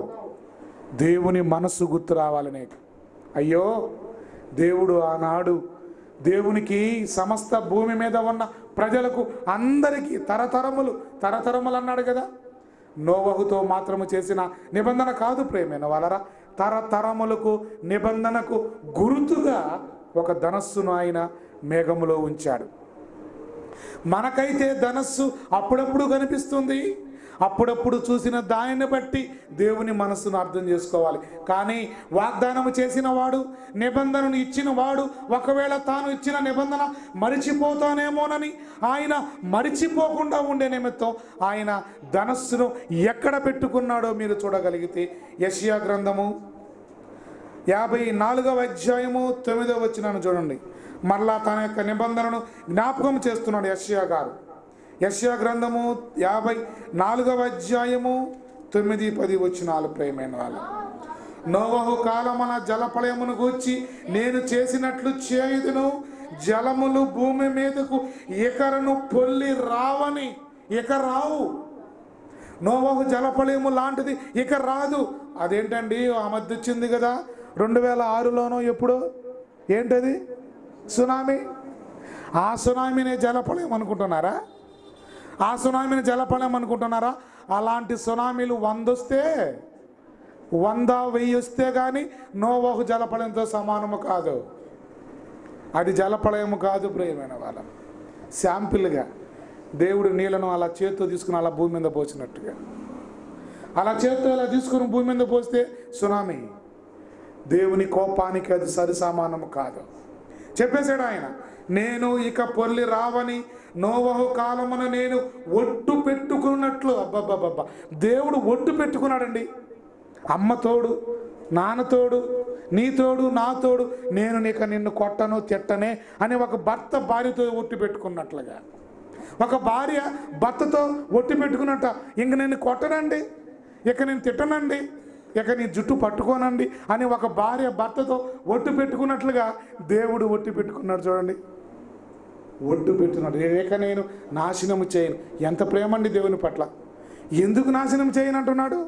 A: దేవుని మనస్సు గుర్తు రావాలి నీకు. అయ్యో, దేవుడు ఆనాడు దేవునికి సమస్త భూమి మీద ఉన్న ప్రజలకు అందరికీ తరతరములు అన్నాడు కదా. నోవహుతో మాత్రము చేసిన నిబంధన కాదు ప్రేమైన వాళ్ళరా, తరతరములకు నిబంధనకు గుర్తుగా ఒక ధనస్సును ఆయన మేఘములో ఉంచాడు. మనకైతే ధనస్సు అప్పుడప్పుడు కనిపిస్తుంది, అప్పుడప్పుడు చూసిన దానిని బట్టి దేవుని మనస్సును అర్థం చేసుకోవాలి. కానీ వాగ్దానము చేసిన వాడు, నిబంధనను ఇచ్చిన వాడు ఒకవేళ తాను ఇచ్చిన నిబంధన మరిచిపోతానేమోనని ఆయన మరిచిపోకుండా ఉండే నిమిత్తం ఆయన ధనస్సును ఎక్కడ పెట్టుకున్నాడో మీరు చూడగలిగితే యెషయా గ్రంథము 54వ అధ్యాయము 9వ వచనాన్ని చూడండి. మరలా తన యొక్క నిబంధనను జ్ఞాపకం చేస్తున్నాడు యెషయా గారు. యెషయా గ్రంథము 54వ అధ్యాయము 9-10 వచనాలు. ప్రేమైన వాళ్ళు, నోవహు కాలమున జలప్రళయమును గూర్చి నేను చేసినట్లు చేయుదును, జలములు భూమి మీదకు ఇకరను పొల్లి రావని. ఇక రావు. నోవహు జలప్రళయము లాంటిది ఇక రాదు. అదేంటండి, ఆ మధ్య వచ్చింది కదా 2006లోనో ఎప్పుడో, ఏంటది? సునామీ. ఆ సునామీనే జలప్రళయం అనుకుంటున్నారా? ఆ సునామీని జలప్రళయం అనుకుంటున్నారా? అలాంటి సునామీలు 100 వస్తే 100-1000 వస్తే కానీ నోవహు జలప్రళయంతో సమానము కాదు. అది జలప్రళయము కాదు ప్రియమైన వాళ్ళ. శాంపిల్గా దేవుడు నీళ్ళను అలా చేత్తో తీసుకుని అలా భూమి మీద పోసినట్టుగా, అలా చేత్తో అలా తీసుకుని భూమి మీద పోస్తే సునామీ. దేవుని కోపానికి అది సరి సమానము కాదు. చెప్పేశాడు ఆయన, నేను ఇక పొల్లి రావని నోవహు కాలమున నేను ఒట్టు పెట్టుకున్నట్లు. అబ్బబ్బబ్బబ్బా, దేవుడు ఒట్టు పెట్టుకున్నాడండి. అమ్మ తోడు, నాన్న తోడు, నీ తోడు, నా తోడు, నేను నీక నిన్ను కొట్టను తిట్టనే అని ఒక భర్త భార్యతో ఒట్టు పెట్టుకున్నట్లుగా, ఒక భార్య భర్తతో ఒట్టు పెట్టుకున్నట్ట, ఇంక నేను కొట్టనండి, ఇక నేను తిట్టనండి, ఇక నీ జుట్టు పట్టుకోనండి అని ఒక భార్య భర్తతో ఒట్టు పెట్టుకున్నట్లుగా దేవుడు ఒట్టు పెట్టుకున్నాడు. చూడండి, ఒట్టు పెట్టుకున్నాడు. ఇక నేను నాశనము చేయను. ఎంత ప్రేమ అండి దేవుని పట్ల. ఎందుకు నాశనం చేయను అంటున్నాడు?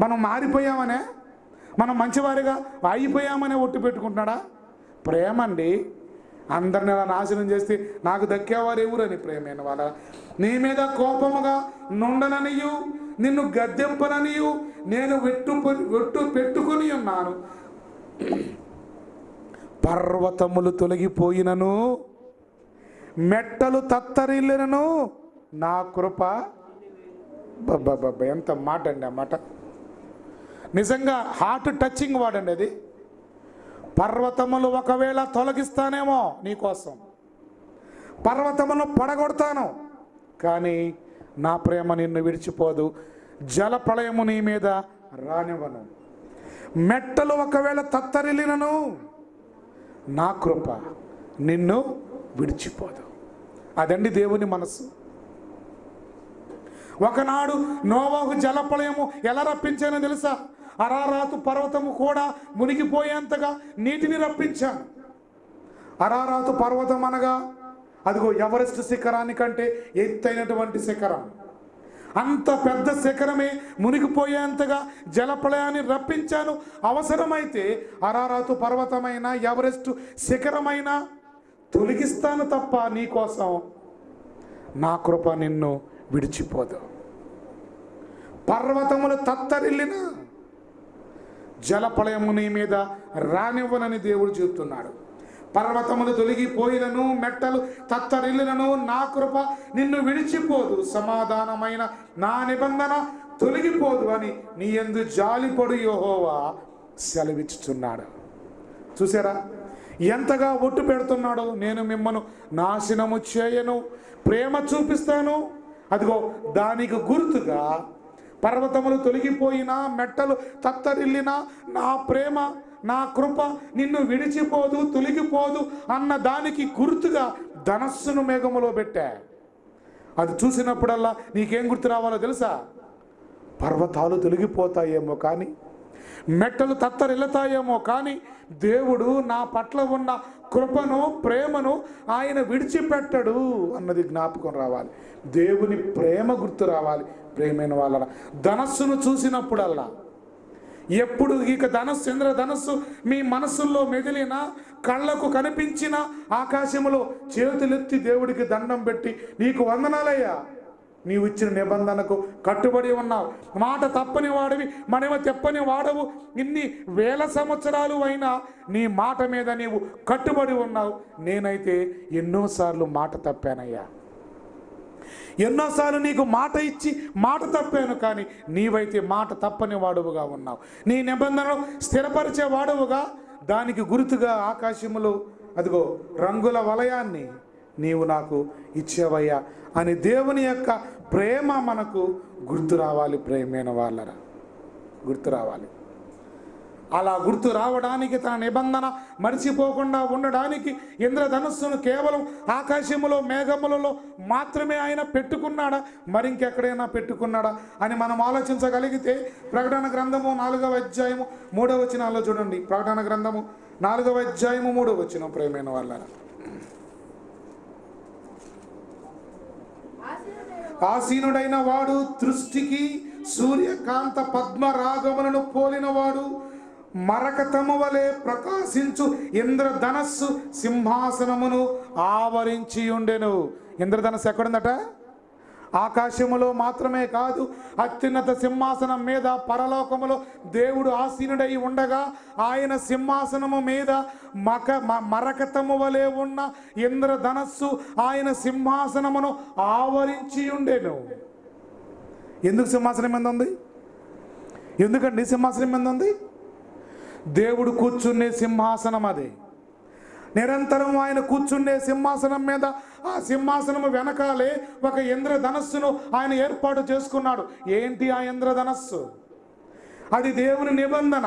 A: మనం మారిపోయామనే, మనం మంచివారిగా అయిపోయామనే ఒట్టు పెట్టుకుంటున్నాడా? ప్రేమ అండి. అందరిని అలా నాశనం చేస్తే నాకు దక్కేవారు ఎవరని. ప్రేమైన వాళ్ళ, నీ మీద కోపముగా నుండననియు నిన్ను గద్దెంపననియు నేను ఒట్టు పెట్టుకుని ఉన్నాను. పర్వతములు తొలగిపోయినను మెట్టలు తత్తరిల్లినను నా కృప. ఎంత మాట అండి ఆ మాట. నిజంగా హార్ట్ టచింగ్ వాడండి అది. పర్వతములు ఒకవేళ తొలగిస్తానేమో నీకోసం, పర్వతములను పడగొడతాను, కానీ నా ప్రేమ నిన్ను విడిచిపోదు. జలప్రళయము నీ మీద రానివ్వను. మెట్టలు ఒకవేళ తత్తరిల్లినను నా కృప నిన్ను విడిచిపోదు. అదండి దేవుని మనసు. ఒకనాడు నోవహు జలప్రళయము ఎలా రప్పించానో తెలుసా? అరారాతు పర్వతము కూడా మునిగిపోయేంతగా నీటిని రప్పించాను. అరారాతు పర్వతం అనగా అదిగో ఎవరెస్ట్ శిఖరానికంటే ఎత్తైనటువంటి శిఖరం. అంత పెద్ద శిఖరమే మునిగిపోయేంతగా జలప్రళయాన్ని రప్పించాను. అవసరమైతే అరారాతు పర్వతమైన ఎవరెస్ట్ శిఖరమైన తొలగిస్తాను తప్ప నీకోసం నా కృప నిన్ను విడిచిపోదు. పర్వతములు తత్తరిల్లిన జలప్రళయము నీ మీద రానివ్వనని దేవుడు చెబుతున్నాడు. పర్వతములు తొలగిపోయినను మెట్టలు తత్తరిల్లినను నా కృప నిన్ను విడిచిపోదు. సమాధానమైన నా నిబంధన తొలగిపోదు అని నీ యందు జాలిపడు యెహోవా సెలవిచ్చుచున్నాడు. చూసారా ఎంతగా ఒట్టు పెడుతున్నాడు? నేను మిమ్మను నాశనము చేయను, ప్రేమ చూపిస్తాను. అదిగో దానికి గుర్తుగా పర్వతములు తొలగిపోయినా మెట్టలు తత్తరిల్లినా నా ప్రేమ నా కృప నిన్ను విడిచిపోదు, తొలగిపోదు అన్న దానికి గుర్తుగా ధనస్సును మేఘములో పెట్టా. అది చూసినప్పుడల్లా నీకేం గుర్తు రావాలో తెలుసా? పర్వతాలు తొలగిపోతాయేమో కానీ, మెట్టలు తత్తరిల్లుతాయేమో కానీ దేవుడు నా పట్ల ఉన్న కృపను ప్రేమను ఆయన విడిచిపెట్టడు అన్నది జ్ఞాపకం రావాలి. దేవుని ప్రేమ గుర్తు రావాలి. ప్రేమైన వాళ్ళ ధనస్సును చూసినప్పుడల్లా ఎప్పుడు ఇక ధనస్సు, ఇంద్రధనస్సు మీ మనస్సుల్లో మెదిలిన, కళ్ళకు కనిపించిన ఆకాశములో చేతులెత్తి దేవుడికి దండం పెట్టి, నీకు వందనాలయ్యా, నీవు ఇచ్చిన నిబంధనకు కట్టుబడి ఉన్నావు, మాట తప్పని వాడివి, మనమ తెప్పని వాడవు, ఇన్ని వేల సంవత్సరాలు అయినా నీ మాట మీద నీవు కట్టుబడి ఉన్నావు. నేనైతే ఎన్నోసార్లు మాట తప్పానయ్యా, ఎన్నోసార్లు నీకు మాట ఇచ్చి మాట తప్పాను, కానీ నీవైతే మాట తప్పని వాడువుగా ఉన్నావు. నీ నిబంధనలు స్థిరపరిచే వాడువుగా, దానికి గుర్తుగా ఆకాశములో అదిగో రంగుల వలయాన్ని నీవు నాకు ఇచ్చేవయ్యా అని దేవుని యొక్క ప్రేమ మనకు గుర్తు రావాలి. ప్రేమైన వాళ్ళరా, గుర్తు రావాలి. అలా గుర్తు రావడానికి, తన నిబంధన మర్చిపోకుండా ఉండడానికి ఇంద్రధనుస్సును కేవలం ఆకాశములో మేఘములలో మాత్రమే ఆయన పెట్టుకున్నాడా, మరింకెక్కడైనా పెట్టుకున్నాడా అని మనం ఆలోచించగలిగితే, ప్రకటన గ్రంథము 4వ అధ్యాయము 3వ వచనాల్లో చూడండి. ప్రకటన గ్రంథము 4వ అధ్యాయము 3వ వచనం. ప్రేమైన వాళ్ళరా, ఆసీనుడైన వాడు దృష్టికి సూర్యకాంత పద్మరాగములను పోలినవాడు, మరకతము వలె ప్రకాశించు ఇంద్రధనస్సు సింహాసనమును ఆవరించి ఉండెను. ఇంద్రధనస్సు ఎక్కడుందట? ఆకాశములో మాత్రమే కాదు, అత్యున్నత సింహాసనం మీద పరలోకములో దేవుడు ఆసీనుడై ఉండగా, ఆయన సింహాసనము మీద మరకతము వలె ఉన్న ఇంద్రధనస్సు ఆయన సింహాసనమును ఆవరించి ఉండెను. ఎందుకు సింహాసనం మీద ఉంది? ఎందుకండి సింహాసనం మీద ఉంది? దేవుడు కూర్చునే సింహాసనం అది. నిరంతరం ఆయన కూర్చుండే సింహాసనం మీద, ఆ సింహాసనము వెనకాలే ఒక ఇంద్రధనస్సును ఆయన ఏర్పాటు చేసుకున్నాడు. ఏంటి ఆ ఇంద్రధనస్సు? అది దేవుని నిబంధన,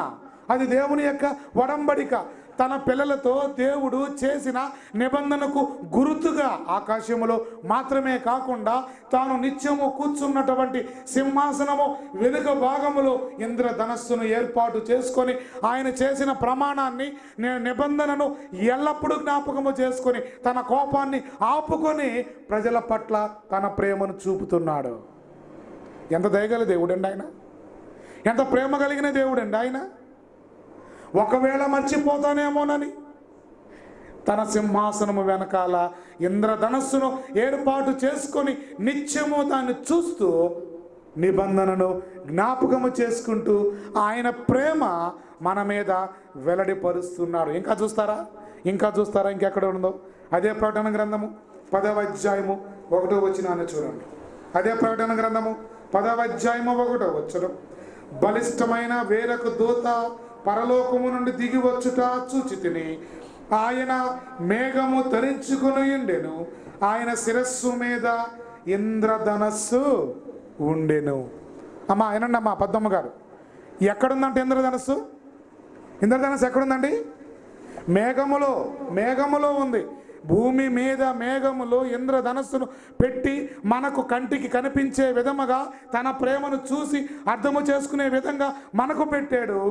A: అది దేవుని యొక్క ఒడంబడిక. తన పిల్లలతో దేవుడు చేసిన నిబంధనకు గుర్తుగా ఆకాశములో మాత్రమే కాకుండా, తాను నిత్యము కూర్చున్నటువంటి సింహాసనము వెనుక భాగములో ఇంద్రధనస్సును ఏర్పాటు చేసుకొని, ఆయన చేసిన ప్రమాణాన్ని, నిబంధనను ఎల్లప్పుడూ జ్ఞాపకము చేసుకొని, తన కోపాన్ని ఆపుకొని ప్రజల పట్ల తన ప్రేమను చూపుతున్నాడు. ఎంత దయగల దేవుడండి ఆయన! ఎంత ప్రేమ కలిగిన దేవుడండి ఆయన! ఒకవేళ మర్చిపోతానేమోనని తన సింహాసనము వెనకాల ఇంద్రధనస్సును ఏర్పాటు చేసుకొని నిత్యము దాన్ని చూస్తూ, నిబంధనను జ్ఞాపకము చేసుకుంటూ ఆయన ప్రేమ మన మీద వెల్లడిపరుస్తున్నాడు. ఇంకా చూస్తారా? ఇంకెక్కడ ఉందో? అదే ప్రకటన గ్రంథము 10వ అధ్యాయము 1వ వచనాన్ని చూడండి. అదే ప్రకటన గ్రంథము 10వ అధ్యాయము 1వ వచనం. బలిష్టమైన వేరొక దూత పరలోకము నుండి దిగి వచ్చుట చూచితిని. ఆయన మేఘము ధరించుకుని ఉండెను, ఆయన శిరస్సు మీద ఇంద్రధనస్సు ఉండెను. అమ్మా ఏనండి అమ్మా, పద్మమ్మ గారు, ఎక్కడుందంటే ఇంద్రధనస్సు? ఇంద్రధనస్సు ఎక్కడుందండి? మేఘములో ఉంది. భూమి మీద మేఘములో ఇంద్రధనస్సును పెట్టి మనకు కంటికి కనిపించే విధముగా, తన ప్రేమను చూసి అర్థము చేసుకునే విధంగా మనకు పెట్టాడు.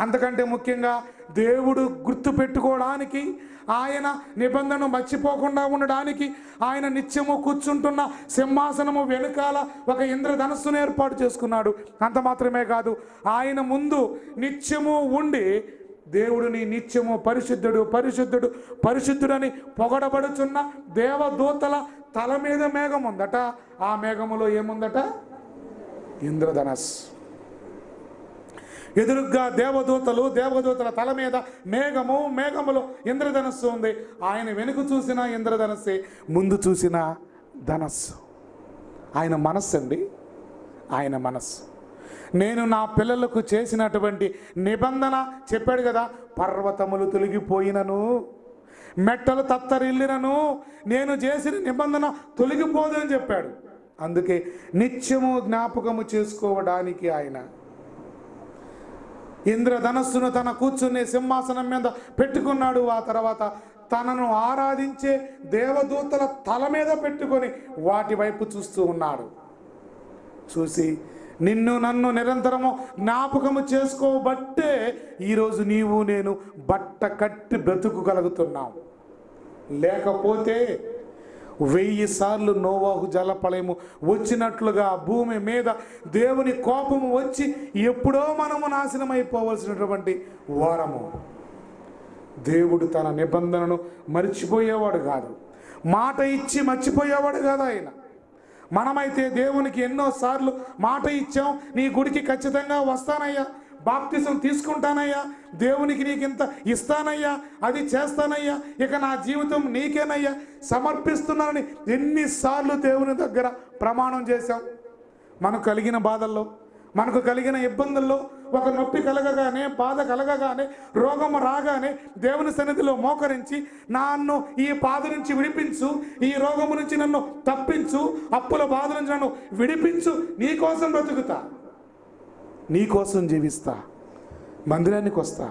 A: అంతకంటే ముఖ్యంగా దేవుడు గుర్తు పెట్టుకోవడానికి, ఆయన నిబంధనను మర్చిపోకుండా ఉండడానికి, ఆయన నిత్యము కూర్చుంటున్న సింహాసనము వెనుకాల ఒక ఇంద్రధనస్సును ఏర్పాటు చేసుకున్నాడు. అంత మాత్రమే కాదు, ఆయన ముందు నిత్యము ఉండి దేవుడిని నిత్యము పరిశుద్ధుడు పరిశుద్ధుడు పరిశుద్ధుడని పొగడబడుచున్న దేవదూతల తల మీద మేఘం ఉందట. ఆ మేఘములో ఏముందట? ఇంద్రధనస్సు. ఎదురుగ్గా దేవదూతల తల మీద మేఘములో ఇంద్రధనస్సు ఉంది. ఆయన వెనుక చూసిన ఇంద్రధనస్సే, ముందు చూసిన ధనస్సు. ఆయన మనస్సు అండి, ఆయన మనస్సు. నేను నా పిల్లలకు చేసినటువంటి నిబంధన చెప్పాడు కదా, పర్వతములు తొలగిపోయినను, మెట్టలు తత్తరిల్లినను నేను చేసిన నిబంధన తొలగిపోదు అని చెప్పాడు. అందుకే నిత్యము జ్ఞాపకము చేసుకోవడానికి ఆయన ఇంద్రధనస్సును తన కూర్చునే సింహాసనం మీద పెట్టుకున్నాడు. ఆ తర్వాత తనను ఆరాధించే దేవదూతల తల మీద పెట్టుకొని వాటి వైపు చూస్తూ ఉన్నాడు. చూసి, నిన్ను నన్ను నిరంతరము జ్ఞాపకము చేసుకోబట్టే ఈరోజు నీవు నేను బట్ట కట్టి బ్రతుకుగలుగుతున్నాం. లేకపోతే 1000 సార్లు నోవాహు జలప్రళయము వచ్చినట్లుగా భూమి మీద దేవుని కోపము వచ్చి ఎప్పుడో మనము నాశనం అయిపోవలసినటువంటి వారము. దేవుడు తన నిబంధనను మర్చిపోయేవాడు కాదు, మాట ఇచ్చి మర్చిపోయేవాడు కాదు ఆయన. మనమైతే దేవునికి ఎన్నోసార్లు మాట ఇచ్చాం, నీ గుడికి ఖచ్చితంగా వస్తానయ్యా, బాప్తిసం తీసుకుంటానయ్యా, దేవునికి నీకు ఇంత ఇస్తానయ్యా, అది చేస్తానయ్యా, ఇక నా జీవితం నీకేనయ్యా సమర్పిస్తున్నానని ఎన్నిసార్లు దేవుని దగ్గర ప్రమాణం చేశాం. మనకు కలిగిన బాధల్లో, మనకు కలిగిన ఇబ్బందుల్లో, ఒక నొప్పి కలగగానే, బాధ కలగగానే, రోగము రాగానే దేవుని సన్నిధిలో మోకరించి, నన్ను ఈ బాధ నుంచి విడిపించు, ఈ రోగము నుంచి నన్ను తప్పించు, అప్పుల బాధ నుంచి నన్ను విడిపించు, నీకోసం బ్రతుకుతా, నీకోసం జీవిస్తా, మందిరానికి వస్తా,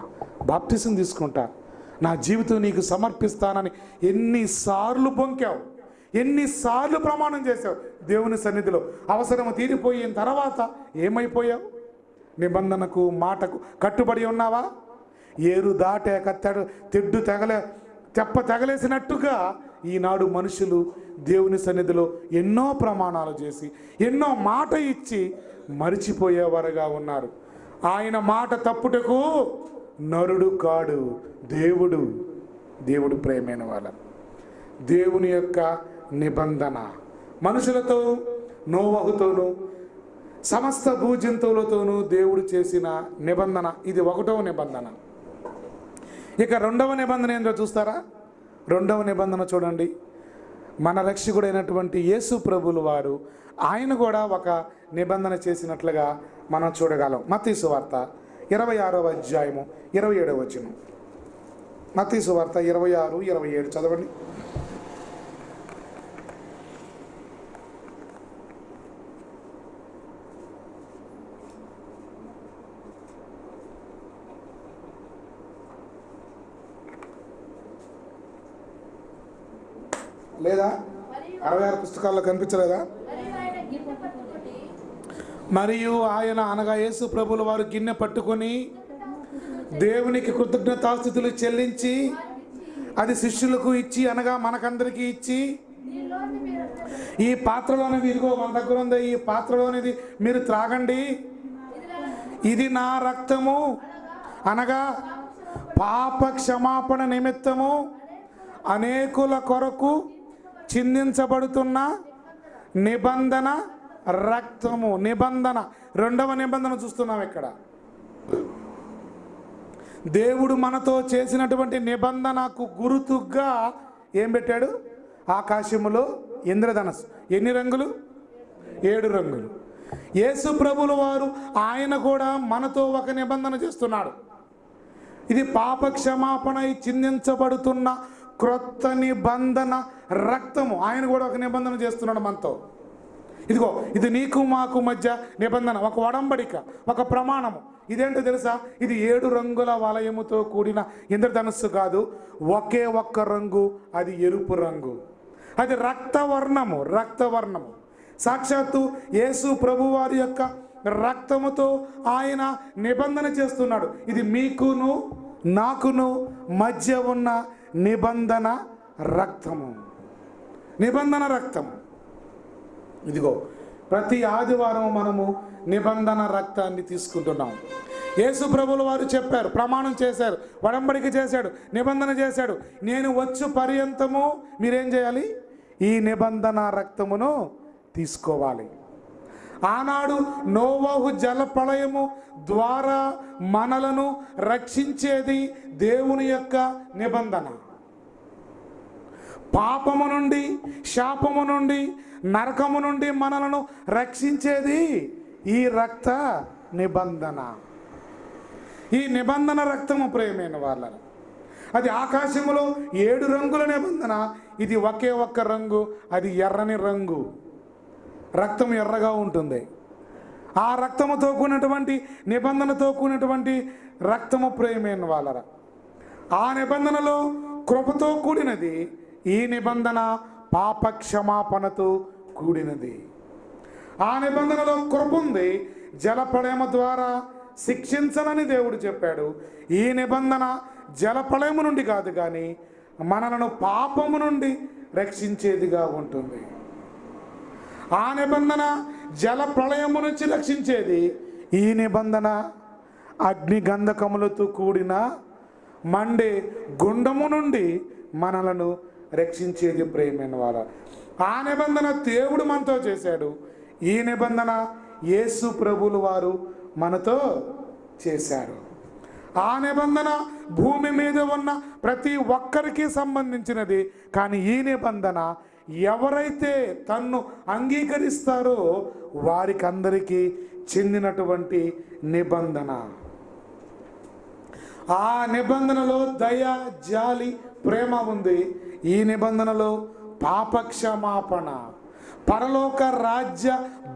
A: బాప్టిజం తీసుకుంటా, నా జీవితం నీకు సమర్పిస్తానని ఎన్నిసార్లు పొంకావు, ఎన్నిసార్లు ప్రమాణం చేశావు దేవుని సన్నిధిలో. అవసరం తీరిపోయిన తర్వాత ఏమైపోయావు? నిబంధనకు మాటకు కట్టుబడి ఉన్నావా? ఏరు దాటే తెడ్డు తగలేసినట్టుగా ఈనాడు మనుషులు దేవుని సన్నిధిలో ఎన్నో ప్రమాణాలు చేసి, ఎన్నో మాట ఇచ్చి మరిచిపోయేవారుగా ఉన్నారు. ఆయన మాట తప్పుటకు నరుడు కాడు, దేవుడు ప్రేమైన వాళ్ళ. దేవుని యొక్క నిబంధన మనుషులతో, నోవహుతోనూ, సమస్త భూజంతువులతోనూ దేవుడు చేసిన నిబంధన. ఇది 1వ నిబంధన. ఇక 2వ నిబంధన ఏంటో చూస్తారా? 2వ నిబంధన చూడండి. మన రక్షకుడైనటువంటి యేసు ప్రభువుల వారు ఆయన కూడా ఒక నిబంధన చేసినట్లుగా మనం చూడగలం. మత్తయి సువార్త 26వ అధ్యాయము 27వ వచనం. మత్తయి సువార్త 26, 27 చదవండి. లేదా 66 పుస్తకాల్లో కనిపించలేదా? మరియు ఆయన అనగా యేసు ప్రభువుల వారు గిన్నె పట్టుకొని దేవునికి కృతజ్ఞతాస్తుతులు చెల్లించి అది శిష్యులకు ఇచ్చి, అనగా మనకందరికీ ఇచ్చి, ఈ పాత్రలోనిది ఇదిగో మన దగ్గర ఉంది, ఈ పాత్రలోనిది మీరు త్రాగండి, ఇది నా రక్తము, అనగా పాప క్షమాపణ నిమిత్తము అనేకుల కొరకు చిందించబడుతున్న నిబంధన రక్తము. నిబంధన, 2వ నిబంధన చూస్తున్నాం ఇక్కడ. దేవుడు మనతో చేసినటువంటి నిబంధనకు గుర్తుగా ఏం పెట్టాడు? ఆకాశములో ఇంద్రధనస్సు. ఎన్ని రంగులు? 7 రంగులు. యేసు ప్రభువుల వారు ఆయన కూడా మనతో ఒక నిబంధన చేస్తున్నాడు. ఇది పాప క్షమాపణ చిందించబడుతున్న క్రొత్త నిబంధన రక్తము. ఆయన కూడా ఒక నిబంధన చేస్తున్నాడు మనతో. ఇదిగో ఇది నీకు మాకు మధ్య నిబంధన, ఒక ఒడంబడిక, ఒక ప్రమాణము. ఇదేంటో తెలుసా? ఇది 7 రంగుల వలయముతో కూడిన ఇంద్రధనస్సు కాదు, ఒకే ఒక్క రంగు, అది ఎరుపు రంగు. అది రక్తవర్ణము. సాక్షాత్తు యేసు ప్రభువారి యొక్క రక్తముతో ఆయన నిబంధన చేస్తున్నాడు. ఇది మీకును నాకును మధ్య ఉన్న నిబంధన రక్తము. ఇదిగో ప్రతి ఆదివారం మనము నిబంధన రక్తాన్ని తీసుకుంటున్నాం. యేసు ప్రభువుల వారు చెప్పారు, ప్రమాణం చేశారు, ఒడంబడిక చేశాడు, నిబంధన చేశాడు. నేను వచ్చు పర్యంతము మీరేం చేయాలి? ఈ నిబంధన రక్తమును తీసుకోవాలి. ఆనాడు నోవహు జలప్రళయము ద్వారా మనలను రక్షించేది దేవుని యొక్క నిబంధన. పాపము నుండి, శాపము నుండి, నరకము నుండి మనలను రక్షించేది ఈ రక్త నిబంధన. ఈ నిబంధన రక్తము ప్రియమైన వాళ్ళ, అది ఆకాశములో 7 రంగుల నిబంధన. ఇది ఒకే ఒక్క రంగు, అది ఎర్రని రంగు. రక్తం ఎర్రగా ఉంటుంది. ఆ రక్తముతో కూడినటువంటి నిబంధనతో కూడినటువంటి రక్తము ప్రియమైన వాళ్ళరా. ఆ నిబంధనలో కృపతో కూడినది, ఈ నిబంధన పాప క్షమాపణతో కూడినది. ఆ నిబంధనలో కృప ఉంది, జలప్రళయము ద్వారా శిక్షించనని దేవుడు చెప్పాడు. ఈ నిబంధన జలప్రళయము నుండి కాదు కానీ మనలను పాపము నుండి రక్షించేదిగా ఉంటుంది. ఆ నిబంధన జల ప్రళయము నుంచి రక్షించేది. ఈ నిబంధన అగ్ని గంధకములతో కూడిన మండే గుండము నుండి మనలను రక్షించేది. ప్రేమైన వార, ఆ నిబంధన దేవుడు మనతో చేశాడు. ఈ నిబంధన యేసు ప్రభువుల వారు మనతో చేశారు. ఆ నిబంధన భూమి మీద ఉన్న ప్రతి ఒక్కరికి సంబంధించినది. కానీ ఈ నిబంధన ఎవరైతే తన్ను అంగీకరిస్తారో వారికి అందరికీ చెందినటువంటి నిబంధన. ఆ నిబంధనలో దయ, జాలి, ప్రేమ ఉంది. ఈ నిబంధనలో పాపక్షమాపణ, పరలోక రాజ్య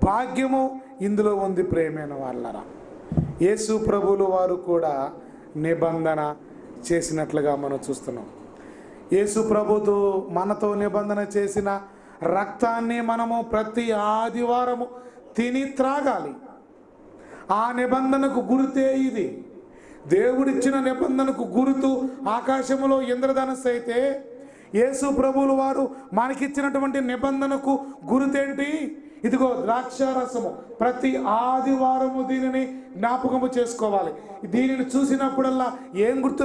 A: భాగ్యము ఇందులో ఉంది. ప్రేమైన వాళ్ళరా, యేసు ప్రభువుల వారు కూడా నిబంధన చేసినట్లుగా మనం చూస్తున్నాం. యేసు ప్రభుతో మనతో నిబంధన చేసిన రక్తాన్ని మనము ప్రతి ఆదివారము తిని త్రాగాలి. ఆ నిబంధనకు గుర్తే ఇది. దేవుడిచ్చిన నిబంధనకు గుర్తు ఆకాశములో ఇంద్రధనస్సు అయితే, యేసు ప్రభువుల వారు మనకిచ్చినటువంటి నిబంధనకు గుర్తేంటి? ఇదిగో ద్రాక్షారసము. ప్రతి ఆదివారము దీనిని జ్ఞాపకము చేసుకోవాలి. దీనిని చూసినప్పుడల్లా ఏం గుర్తు